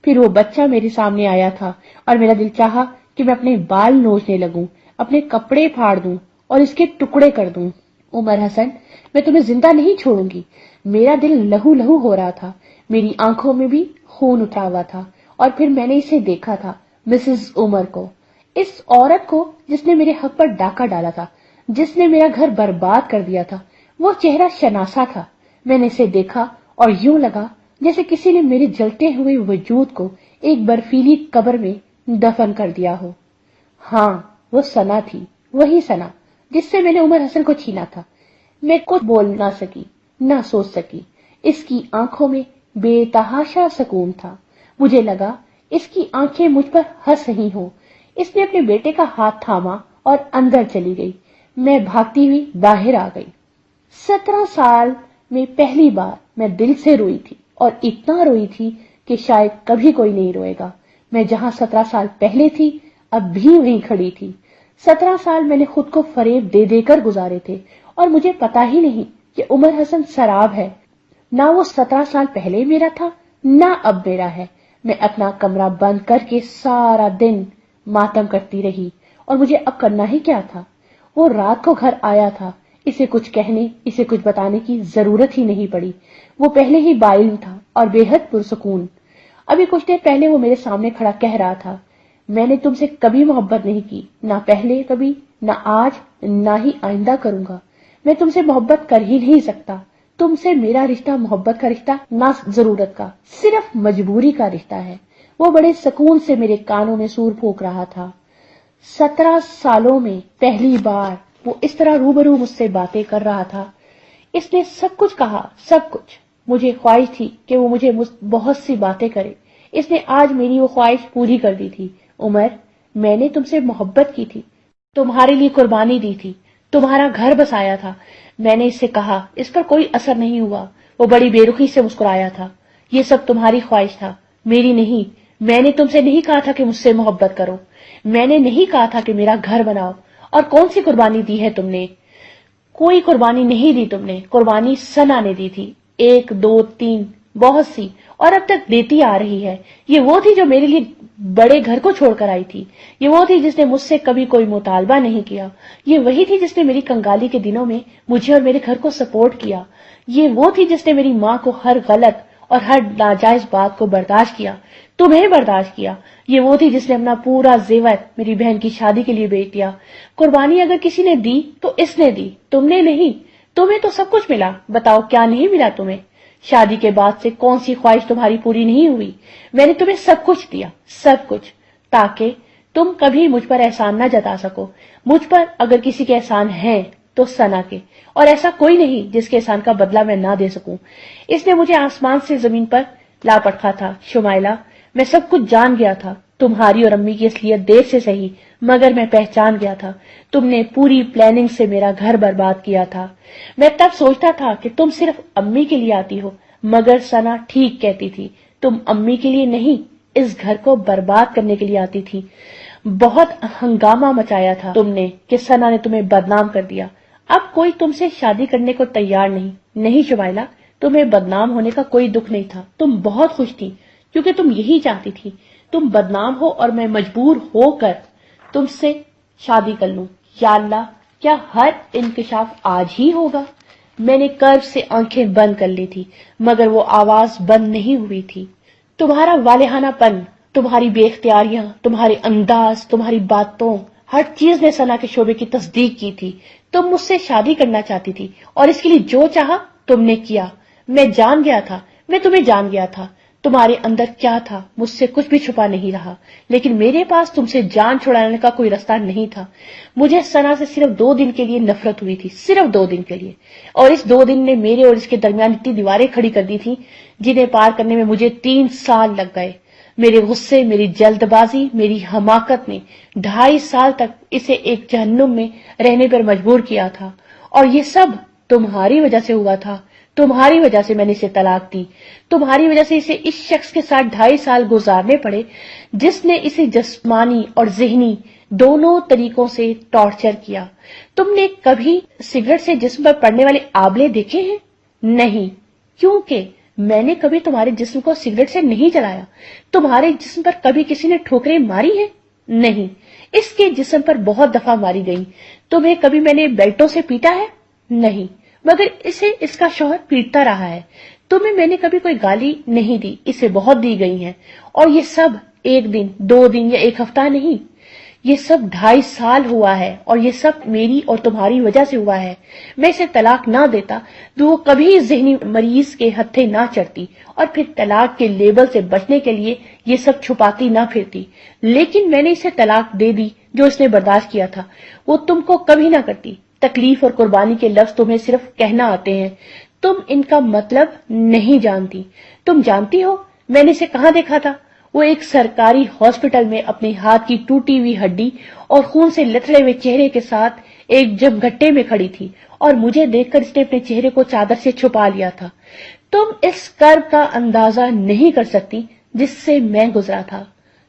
پھر وہ بچہ میرے سامنے آیا تھا، اور میرا دل چاہا کہ میں اپنے بال نوچنے لگوں، اپنے کپڑے پھاڑ دوں اور اس کے ٹکڑے کر دوں۔ عمر حسن، میں تمہیں زندہ نہیں چھوڑوں گی۔ میرا دل لہو لہو ہو رہا تھا، میری آنکھوں میں بھی خون اترا ہوا تھا۔ اور پھر میں نے اسے دیکھا تھا، مسز عمر کو، اس عورت کو جس نے میرے حق پر ڈاکہ ڈالا تھا، جس نے میرا گھر برباد کر دیا تھا۔ وہ چہرہ شناسا تھا۔ میں نے اسے دیکھا اور یوں لگا جیسے کسی نے میرے جلتے ہوئے وجود کو ایک برفیلی قبر میں دفن کر دیا ہو۔ ہاں، وہ ثنا تھی، وہی ثنا جس سے میں نے عمر حسن کو چھینا تھا۔ میں کچھ بول نہ سکی، نہ سوچ سکی۔ اس کی آنکھوں میں بے تحاشا سکون تھا۔ مجھے لگا اس کی آنکھیں مجھ پر ہنس رہی ہوں۔ اس نے اپنے بیٹے کا ہاتھ تھاما اور اندر چلی گئی۔ میں بھاگتی ہوئی باہر آ گئی۔ 17 سال میں پہلی بار میں دل سے روئی تھی، اور اتنا روئی تھی کہ شاید کبھی کوئی نہیں روئے گا۔ میں جہاں 17 سال پہلے تھی اب بھی وہیں کھڑی تھی۔ 17 سال میں نے خود کو فریب دے دے کر گزارے تھے اور مجھے پتا ہی نہیں کہ عمر حسن سراب ہے. نہ وہ 17 سال پہلے میرا تھا نہ اب میرا ہے. میں اپنا کمرہ بند کر کے سارا دن ماتم کرتی رہی اور مجھے اب کرنا ہی کیا تھا. وہ رات کو گھر آیا تھا. اسے کچھ کہنے اسے کچھ بتانے کی ضرورت ہی نہیں پڑی. وہ پہلے ہی باعلم تھا اور بے حد پرسکون. ابھی کچھ دیر پہلے وہ میرے سامنے کھڑا کہہ رہا تھا میں نے تم سے کبھی محبت نہیں کی, نہ پہلے کبھی, نہ آج, نہ ہی آئندہ کروں گا. میں تم سے محبت کر ہی نہیں سکتا. تم سے میرا رشتہ محبت کا رشتہ نہ ضرورت کا, صرف مجبوری کا رشتہ ہے. وہ بڑے سکون سے میرے کانوں میں سور پھونک رہا تھا. 17 سالوں میں پہلی بار وہ اس طرح روبرو مجھ سے باتیں کر رہا تھا. اس نے سب کچھ کہا, سب کچھ. مجھے خواہش تھی کہ وہ مجھے بہت سی باتیں کرے. اس نے آج میری وہ خواہش پوری کر دی تھی. عمر, میں نے تم سے محبت کی تھی, تمہارے لیے قربانی دی تھی, تمہارا گھر بسایا تھا. میں نے اس سے کہا, اس پر کوئی اثر نہیں ہوا. وہ بڑی بے رخی سے مسکرایا تھا. یہ سب تمہاری خواہش تھا, میری نہیں. میں نے تم سے نہیں کہا تھا کہ مجھ سے محبت کرو. میں نے نہیں کہا تھا کہ میرا گھر بناؤ. اور کون سی قربانی دی ہے تم نے؟ کوئی قربانی نہیں دی تم نے. قربانی ثنا نے دی تھی, 1 2 3 بہت سی, اور اب تک دیتی آ رہی ہے. یہ وہ تھی جو میرے لیے بڑے گھر کو چھوڑ کر آئی تھی. یہ وہ تھی جس نے مجھ سے کبھی کوئی مطالبہ نہیں کیا. یہ وہی تھی جس نے میری کنگالی کے دنوں میں مجھے اور میرے گھر کو سپورٹ کیا. یہ وہ تھی جس نے میری ماں کو ہر غلط اور ہر ناجائز بات کو برداشت کیا, تمہیں برداشت کیا. یہ وہ تھی جس نے اپنا پورا زیور میری بہن کی شادی کے لیے بیچ دیا. قربانی اگر کسی نے دی تو اس نے دی, تم نے نہیں. تمہیں تو سب کچھ ملا, بتاؤ کیا نہیں ملا تمہیں؟ شادی کے بعد سے کون سی خواہش تمہاری پوری نہیں ہوئی؟ میں نے تمہیں سب کچھ دیا, سب کچھ, تاکہ تم کبھی مجھ پر احسان نہ جتا سکو. مجھ پر اگر کسی کے احسان ہیں تو ثنا کے, اور ایسا کوئی نہیں جس کے احسان کا بدلہ میں نہ دے سکوں. اس نے مجھے آسمان سے زمین پر لا پٹکا تھا. شمائلہ, میں سب کچھ جان گیا تھا. تمہاری اور امی کی اصلیت دیر سے صحیح, مگر میں پہچان گیا تھا. تم نے پوری پلاننگ سے میرا گھر برباد کیا تھا. میں تب سوچتا تھا کہ تم صرف امی کے لیے آتی ہو, مگر ثنا ٹھیک کہتی تھی. تم امی کے لیے نہیں, اس گھر کو برباد کرنے کے لیے آتی تھی. بہت ہنگامہ مچایا تھا تم نے کہ ثنا نے تمہیں بدنام کر دیا. اب کوئی تم سے شادی کرنے کو تیار نہیں. نہیں شمائلہ, تمہیں بدنام ہونے کا کوئی دکھ نہیں تھا. تم بہت خوش تھی کیونکہ تم یہی چاہتی تھی, تم بدنام ہو اور میں مجبور ہو کر تم سے شادی کر لوں. یا اللہ, کیا ہر انکشاف آج ہی ہوگا؟ میں نے کرب سے آنکھیں بند کر لی تھی, مگر وہ آواز بند نہیں ہوئی تھی. تمہارا والہانہ پن, تمہاری بے اختیاریاں, تمہارے انداز, تمہاری باتوں, ہر چیز نے ثنا کے شعبے کی تصدیق کی تھی. تم مجھ سے شادی کرنا چاہتی تھی اور اس کے لیے جو چاہا تم نے کیا. میں جان گیا تھا, میں تمہیں جان گیا تھا. تمہارے اندر کیا تھا مجھ سے کچھ بھی چھپا نہیں رہا, لیکن میرے پاس تم سے جان چھڑانے کا کوئی راستہ نہیں تھا. مجھے ثنا سے صرف 2 دن کے لیے نفرت ہوئی تھی, صرف 2 دن کے لیے, اور اس 2 دن نے میرے اور اس کے درمیان اتنی دیواریں کھڑی کر دی تھی جنہیں پار کرنے میں مجھے 3 سال لگ گئے. میرے غصے, میری جلد بازی, میری حماقت نے 2.5 سال تک اسے ایک جہنم میں رہنے پر مجبور کیا تھا, اور یہ سب تمہاری وجہ سے ہوا تھا. تمہاری وجہ سے میں نے اسے طلاق دی. تمہاری وجہ سے اسے اس شخص کے ساتھ 2.5 سال گزارنے پڑے جس نے اسے جسمانی اور ذہنی دونوں طریقوں سے ٹارچر کیا. تم نے کبھی سگریٹ سے جسم پر پڑنے والے آبلے دیکھے ہیں؟ نہیں, کیونکہ میں نے کبھی تمہارے جسم کو سگریٹ سے نہیں جلایا. تمہارے جسم پر کبھی کسی نے ٹھوکریں ماری ہیں؟ نہیں, اس کے جسم پر بہت دفعہ ماری گئی. تمہیں کبھی میں نے بیلٹوں سے پیٹا ہے؟ نہیں, مگر اسے اس کا شوہر پیٹتا رہا ہے. تمہیں میں نے کبھی کوئی گالی نہیں دی, اسے بہت دی گئی ہیں. اور یہ سب 1 دن, 2 دن یا 1 ہفتہ نہیں, یہ سب 2.5 سال ہوا ہے, اور یہ سب میری اور تمہاری وجہ سے ہوا ہے. میں اسے طلاق نہ دیتا تو وہ کبھی ذہنی مریض کے ہتھے نہ چڑھتی, اور پھر طلاق کے لیبل سے بچنے کے لیے یہ سب چھپاتی نہ پھرتی. لیکن میں نے اسے طلاق دے دی. جو اس نے برداشت کیا تھا وہ تم کو کبھی نہ کرتی. تکلیف اور قربانی کے لفظ تمہیں صرف کہنا آتے ہیں, تم ان کا مطلب نہیں جانتی. تم جانتی ہو میں نے اسے کہاں دیکھا تھا؟ وہ ایک سرکاری ہاسپٹل میں اپنے ہاتھ کی ٹوٹی ہوئی ہڈی اور خون سے لتڑے ہوئے چہرے کے ساتھ ایک جم گھٹے میں کھڑی تھی, اور مجھے دیکھ کر اس نے اپنے چہرے کو چادر سے چھپا لیا تھا. تم اس کرب کا اندازہ نہیں کر سکتی جس سے میں گزرا تھا.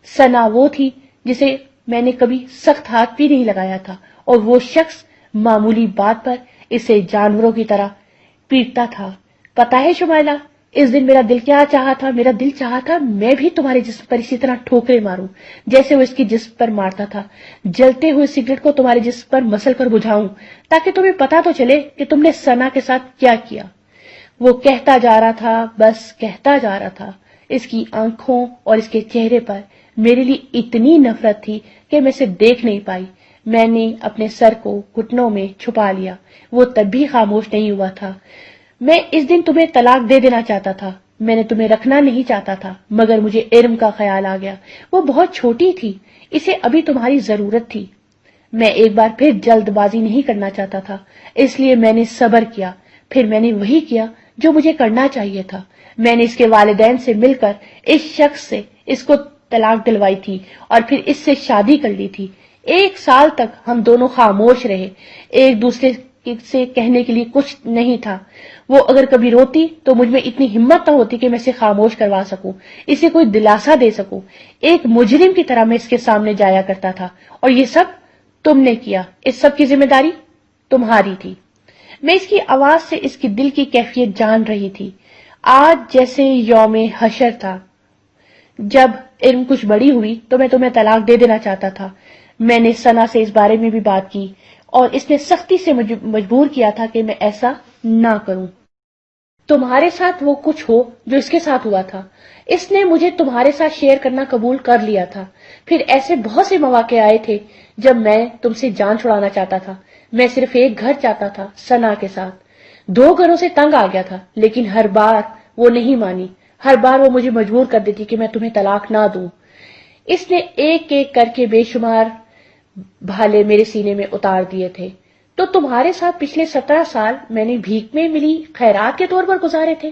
ثنا وہ تھی جسے میں نے کبھی سخت ہاتھ بھی نہیں لگایا تھا اور وہ شخص معمولی بات پر اسے جانوروں کی طرح پیٹتا تھا. پتا ہے شمائلہ، اس دن میرا دل کیا چاہا تھا؟ میرا دل چاہا تھا میں بھی تمہارے جسم پر اسی طرح ٹھوکرے ماروں جیسے وہ اس کی جسم پر مارتا تھا. جلتے ہوئے سگریٹ کو تمہارے جسم پر مسل کر بجھاؤں تاکہ تمہیں پتا تو چلے کہ تم نے ثنا کے ساتھ کیا کیا. وہ کہتا جا رہا تھا، بس کہتا جا رہا تھا. اس کی آنکھوں اور اس کے چہرے پر میرے لیے اتنی نفرت تھی کہ میں اسے دیکھ نہیں پائی. میں نے اپنے سر کو گھٹنوں میں چھپا لیا. وہ تب بھی خاموش نہیں ہوا تھا. میں اس دن تمہیں طلاق دے دینا چاہتا تھا. میں نے تمہیں رکھنا نہیں چاہتا تھا، مگر مجھے ارم کا خیال آ گیا. وہ بہت چھوٹی تھی، اسے ابھی تمہاری ضرورت تھی. میں ایک بار پھر جلد بازی نہیں کرنا چاہتا تھا، اس لیے میں نے صبر کیا. پھر میں نے وہی کیا جو مجھے کرنا چاہیے تھا. میں نے اس کے والدین سے مل کر اس شخص سے اس کو طلاق دلوائی تھی اور پھر اس سے شادی کر لی تھی. 1 سال تک ہم دونوں خاموش رہے. ایک دوسرے سے کہنے کے لیے کچھ نہیں تھا. وہ اگر کبھی روتی تو مجھ میں اتنی ہمت نہ ہوتی کہ میں اسے خاموش کروا سکوں، اسے کوئی دلاسا دے سکوں. ایک مجرم کی طرح میں اس کے سامنے جایا کرتا تھا. اور یہ سب تم نے کیا. اس سب کی ذمہ داری تمہاری تھی. میں اس کی آواز سے اس کی دل کی کیفیت جان رہی تھی. آج جیسے یوم حشر تھا. جب ارم کچھ بڑی ہوئی تو میں تمہیں طلاق دے دینا چاہتا تھا. میں نے ثنا سے اس بارے میں بھی بات کی اور اس نے سختی سے مجبور کیا تھا کہ میں ایسا نہ کروں. تمہارے ساتھ وہ کچھ ہو جو اس کے ساتھ ہوا تھا. اس نے مجھے تمہارے ساتھ شیئر کرنا قبول کر لیا تھا. پھر ایسے بہت سے مواقع آئے تھے جب میں تم سے جان چھڑانا چاہتا تھا. میں صرف ایک گھر چاہتا تھا ثنا کے ساتھ. 2 گھروں سے تنگ آ گیا تھا، لیکن ہر بار وہ نہیں مانی. ہر بار وہ مجھے مجبور کر دیتی کہ میں تمہیں طلاق نہ دوں. اس نے ایک ایک کر کے بے شمار بھالے میرے سینے میں اتار دیے تھے. تو تمہارے ساتھ پچھلے 17 سال میں نے بھیک میں ملی خیرات کے طور پر گزارے تھے.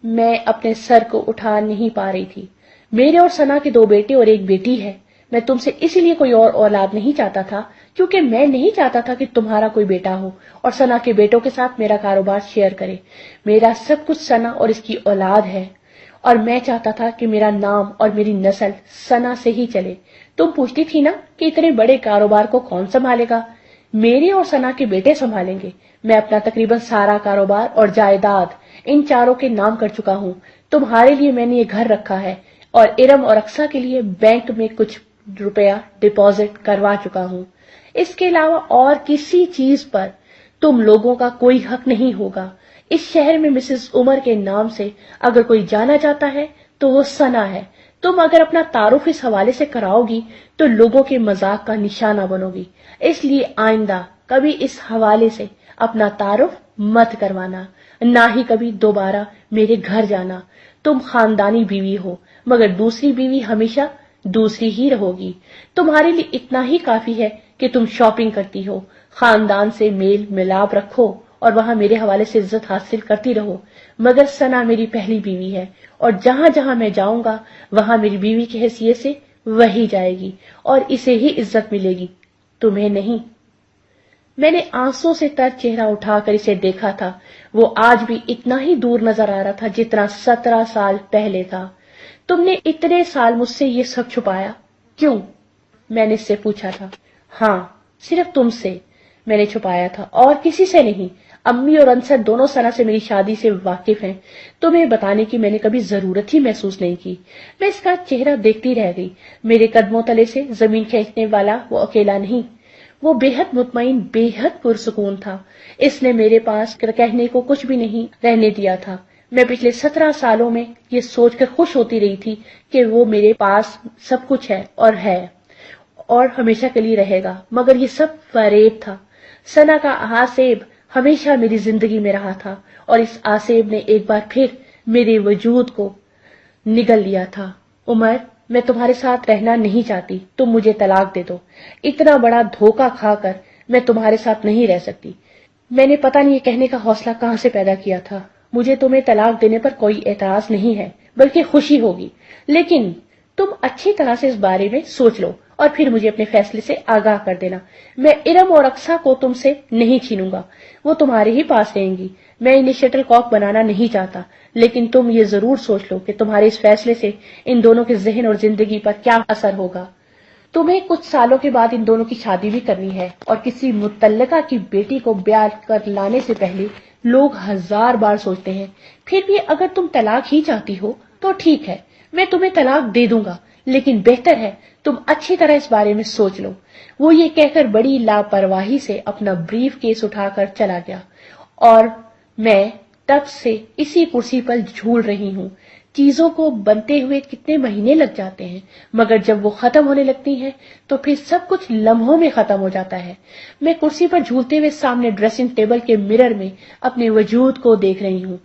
میں اپنے سر کو اٹھا نہیں پا رہی تھی. میرے اور ثنا کے 2 بیٹے اور 1 بیٹی ہے. میں تم سے اسی لیے کوئی اور اولاد نہیں چاہتا تھا کیونکہ میں نہیں چاہتا تھا کہ تمہارا کوئی بیٹا ہو اور ثنا کے بیٹوں کے ساتھ میرا کاروبار شیئر کرے. میرا سب کچھ ثنا اور اس کی اولاد ہے اور میں چاہتا تھا کہ میرا نام اور میری نسل ثنا سے ہی چلے. تم پوچھتی تھی نا کہ اتنے بڑے کاروبار کو کون سنبھالے گا؟ میرے اور ثنا کے بیٹے سنبھالیں گے. میں اپنا تقریباً سارا کاروبار اور جائیداد ان چاروں کے نام کر چکا ہوں. تمہارے لیے میں نے یہ گھر رکھا ہے اور ارم اور اقصیٰ کے لیے بینک میں کچھ روپیہ ڈپازٹ کروا چکا ہوں. اس کے علاوہ اور کسی چیز پر تم لوگوں کا کوئی حق نہیں ہوگا. اس شہر میں مسز عمر کے نام سے اگر کوئی جانا چاہتا ہے تو وہ ثنا ہے. تم اگر اپنا تعارف اس حوالے سے کراؤ گی تو لوگوں کے مذاق کا نشانہ بنو گی. اس لیے آئندہ کبھی اس حوالے سے اپنا تعارف مت کروانا، نہ ہی کبھی دوبارہ میرے گھر جانا. تم خاندانی بیوی ہو مگر دوسری بیوی ہمیشہ دوسری ہی رہو گی. تمہارے لیے اتنا ہی کافی ہے کہ تم شاپنگ کرتی ہو، خاندان سے میل ملاپ رکھو اور وہاں میرے حوالے سے عزت حاصل کرتی رہو. مگر ثنا میری پہلی بیوی ہے اور جہاں جہاں میں جاؤں گا وہاں میری بیوی کی حیثیت سے وہی جائے گی اور اسے ہی عزت ملے گی، تمہیں نہیں. میں نے آنسوں سے تر چہرہ اٹھا کر اسے دیکھا تھا. وہ آج بھی اتنا ہی دور نظر آ رہا تھا جتنا 17 سال پہلے تھا. تم نے اتنے سال مجھ سے یہ سب چھپایا کیوں؟ میں نے اس سے پوچھا تھا. ہاں، صرف تم سے میں نے چھپایا تھا اور کسی سے نہیں. امی اور انصر دونوں ثنا سے میری شادی سے واقف ہیں. تمہیں بتانے کی میں نے کبھی ضرورت ہی محسوس نہیں کی. میں اس کا چہرہ دیکھتی رہ گئی. میرے قدموں تلے سے زمین کھینچنے والا وہ اکیلا نہیں، وہ بے حد مطمئن، بے حد پرسکون تھا. اس نے میرے پاس کہنے کو کچھ بھی نہیں رہنے دیا تھا. میں پچھلے 17 سالوں میں یہ سوچ کر خوش ہوتی رہی تھی کہ وہ میرے پاس سب کچھ ہے اور ہمیشہ کے لیے رہے گا، مگر یہ سب فریب تھا. ثنا کا آسیب ہمیشہ میری زندگی میں رہا تھا اور اس آسیب نے ایک بار پھر میرے وجود کو نگل لیا تھا. عمر، میں تمہارے ساتھ رہنا نہیں چاہتی. تم مجھے طلاق دے دو. اتنا بڑا دھوکہ کھا کر میں تمہارے ساتھ نہیں رہ سکتی. میں نے پتہ نہیں یہ کہنے کا حوصلہ کہاں سے پیدا کیا تھا. مجھے تمہیں طلاق دینے پر کوئی اعتراض نہیں ہے بلکہ خوشی ہوگی، لیکن تم اچھی طرح سے اس بارے میں سوچ لو اور پھر مجھے اپنے فیصلے سے آگاہ کر دینا. میں ارم اور اقصیٰ کو تم سے نہیں چھینوں گا، وہ تمہارے ہی پاس رہیں گی. میں انہیں شٹل کاک بنانا نہیں چاہتا، لیکن تم یہ ضرور سوچ لو کہ تمہارے اس فیصلے سے ان دونوں کے ذہن اور زندگی پر کیا اثر ہوگا. تمہیں کچھ سالوں کے بعد ان دونوں کی شادی بھی کرنی ہے، اور کسی متعلقہ کی بیٹی کو بیاہ کر لانے سے پہلے لوگ 1000 بار سوچتے ہیں۔ پھر بھی اگر تم طلاق ہی چاہتی ہو تو ٹھیک ہے، میں تمہیں طلاق دے دوں گا، لیکن بہتر ہے تم اچھی طرح اس بارے میں سوچ لو۔ وہ یہ کہہ کر بڑی لاپرواہی سے اپنا بریف کیس اٹھا کر چلا گیا، اور میں تب سے اسی کرسی پر جھول رہی ہوں۔ چیزوں کو بنتے ہوئے کتنے مہینے لگ جاتے ہیں، مگر جب وہ ختم ہونے لگتی ہیں تو پھر سب کچھ لمحوں میں ختم ہو جاتا ہے۔ میں کرسی پر جھولتے ہوئے سامنے ڈریسنگ ٹیبل کے مرر میں اپنے وجود کو دیکھ رہی ہوں۔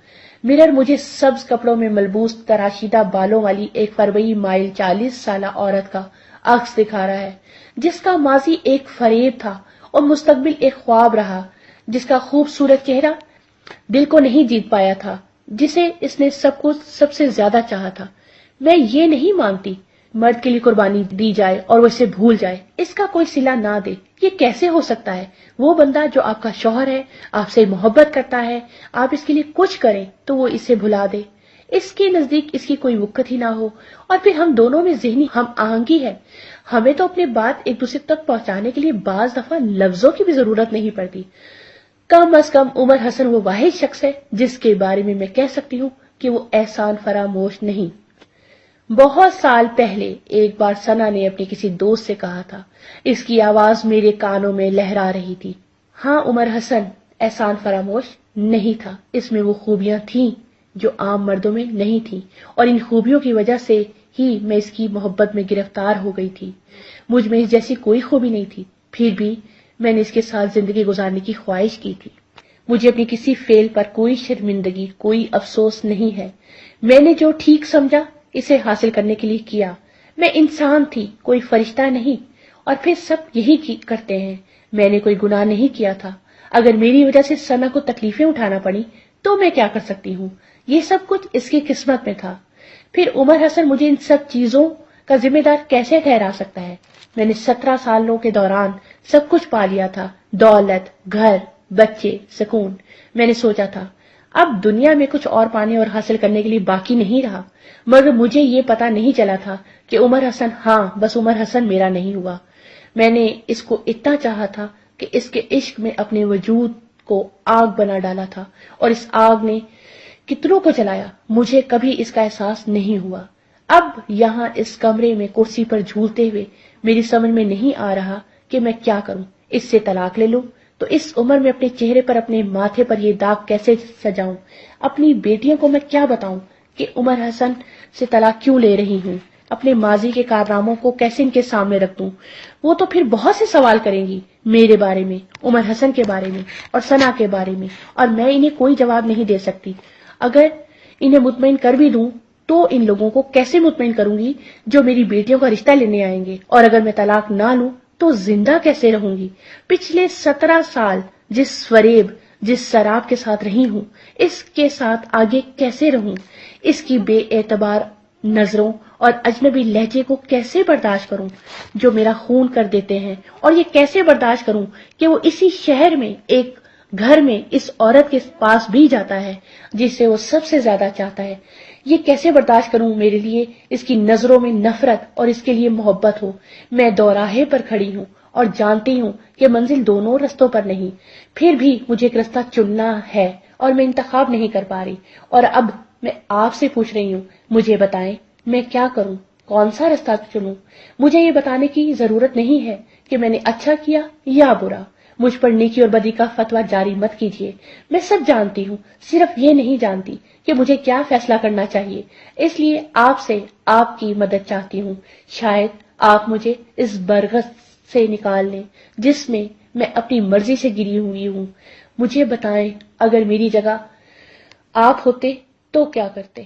مرر مجھے سبز کپڑوں میں ملبوس تراشیدہ بالوں والی ایک فربئی مائل 40 سالہ عورت کا عکس دکھا رہا ہے، جس کا ماضی ایک فریب تھا اور مستقبل ایک خواب رہا، جس کا خوبصورت چہرہ دل کو نہیں جیت پایا تھا، جسے اس نے سب کچھ سب سے زیادہ چاہا تھا۔ میں یہ نہیں مانتی مرد کے لیے قربانی دی جائے اور وہ اسے بھول جائے، اس کا کوئی صلہ نہ دے۔ یہ کیسے ہو سکتا ہے؟ وہ بندہ جو آپ کا شوہر ہے، آپ سے محبت کرتا ہے، آپ اس کے لیے کچھ کریں تو وہ اسے بھلا دے، اس کے نزدیک اس کی کوئی وقت ہی نہ ہو، اور پھر ہم دونوں میں ذہنی ہم آہنگی ہے۔ ہمیں تو اپنی بات ایک دوسرے تک پہنچانے کے لیے بعض دفعہ لفظوں کی بھی ضرورت نہیں پڑتی۔ کم از کم عمر حسن وہ واحد شخص ہے جس کے بارے میں کہہ سکتی ہوں کہ وہ احسان فراموش نہیں۔ بہت سال پہلے ایک بار ثنا نے اپنے کسی دوست سے کہا تھا، اس کی آواز میرے کانوں میں لہرا رہی تھی، ہاں عمر حسن احسان فراموش نہیں تھا، اس میں وہ خوبیاں تھیں جو عام مردوں میں نہیں تھیں، اور ان خوبیوں کی وجہ سے ہی میں اس کی محبت میں گرفتار ہو گئی تھی۔ مجھ میں اس جیسی کوئی خوبی نہیں تھی، پھر بھی میں نے اس کے ساتھ زندگی گزارنے کی خواہش کی تھی۔ مجھے اپنی کسی فیل پر کوئی شرمندگی، کوئی افسوس نہیں ہے۔ میں نے جو ٹھیک سمجھا اسے حاصل کرنے کے لیے کیا۔ میں انسان تھی، کوئی فرشتہ نہیں، اور پھر سب یہی کرتے ہیں۔ میں نے کوئی گناہ نہیں کیا تھا۔ اگر میری وجہ سے ثنا کو تکلیفیں اٹھانا پڑی تو میں کیا کر سکتی ہوں؟ یہ سب کچھ اس کی قسمت میں تھا۔ پھر عمر حسن مجھے ان سب چیزوں کا ذمہ دار کیسے ٹھہرا سکتا ہے؟ میں نے 17 سالوں کے دوران سب کچھ پا لیا تھا، دولت، گھر، بچے، سکون۔ میں نے سوچا تھا اب دنیا میں کچھ اور پانے اور حاصل کرنے کے لیے باقی نہیں رہا، مگر مجھے یہ پتا نہیں چلا تھا کہ عمر حسن، ہاں بس عمر حسن میرا نہیں ہوا۔ میں نے اس کو اتنا چاہا تھا کہ اس کے عشق میں اپنے وجود کو آگ بنا ڈالا تھا، اور اس آگ نے کتنوں کو جلایا، مجھے کبھی اس کا احساس نہیں ہوا۔ اب یہاں اس کمرے میں کرسی پر جھولتے ہوئے میری سمجھ میں نہیں آ رہا کہ میں کیا کروں۔ اس سے طلاق لے لوں تو اس عمر میں اپنے چہرے پر، اپنے ماتھے پر یہ داغ کیسے سجاؤں؟ اپنی بیٹیوں کو میں کیا بتاؤں کہ عمر حسن سے طلاق کیوں لے رہی ہوں؟ اپنے ماضی کے کارناموں کو کیسے ان کے سامنے رکھ دوں؟ وہ تو پھر بہت سے سوال کریں گی میرے بارے میں، عمر حسن کے بارے میں اور ثنا کے بارے میں، اور میں انہیں کوئی جواب نہیں دے سکتی۔ اگر انہیں مطمئن کر بھی دوں تو ان لوگوں کو کیسے مطمئن کروں گی جو میری بیٹیوں کا رشتہ لینے آئیں گے؟ اور اگر میں طلاق نہ لوں تو زندہ کیسے رہوں گی؟ پچھلے 17 سال جس فریب، جس شراب کے ساتھ رہی ہوں، اس کے ساتھ آگے کیسے رہوں؟ اس کی بے اعتبار نظروں اور اجنبی لہجے کو کیسے برداشت کروں جو میرا خون کر دیتے ہیں؟ اور یہ کیسے برداشت کروں کہ وہ اسی شہر میں ایک گھر میں اس عورت کے پاس بھی جاتا ہے جسے وہ سب سے زیادہ چاہتا ہے؟ یہ کیسے برداشت کروں میرے لیے اس کی نظروں میں نفرت اور اس کے لیے محبت ہو؟ میں دوراہے پر کھڑی ہوں اور جانتی ہوں کہ منزل دونوں رستوں پر نہیں، پھر بھی مجھے ایک رستہ چننا ہے اور میں انتخاب نہیں کر پا رہی۔ اور اب میں آپ سے پوچھ رہی ہوں، مجھے بتائیں میں کیا کروں، کون سا رستہ چنوں؟ مجھے یہ بتانے کی ضرورت نہیں ہے کہ میں نے اچھا کیا یا برا۔ مجھ پر نیکی اور بدی کا فتویٰ جاری مت کیجیے، میں سب جانتی ہوں، صرف یہ نہیں جانتی کہ مجھے کیا فیصلہ کرنا چاہیے۔ اس لیے آپ سے آپ کی مدد چاہتی ہوں، شاید آپ مجھے اس برغس سے نکال لیں جس میں میں اپنی مرضی سے گری ہوئی ہوں۔ مجھے بتائیں اگر میری جگہ آپ ہوتے تو کیا کرتے؟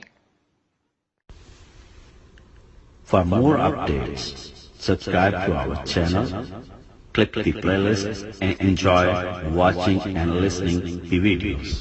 For more updates, subscribe to our channel, click the playlist and enjoy watching and listening the videos.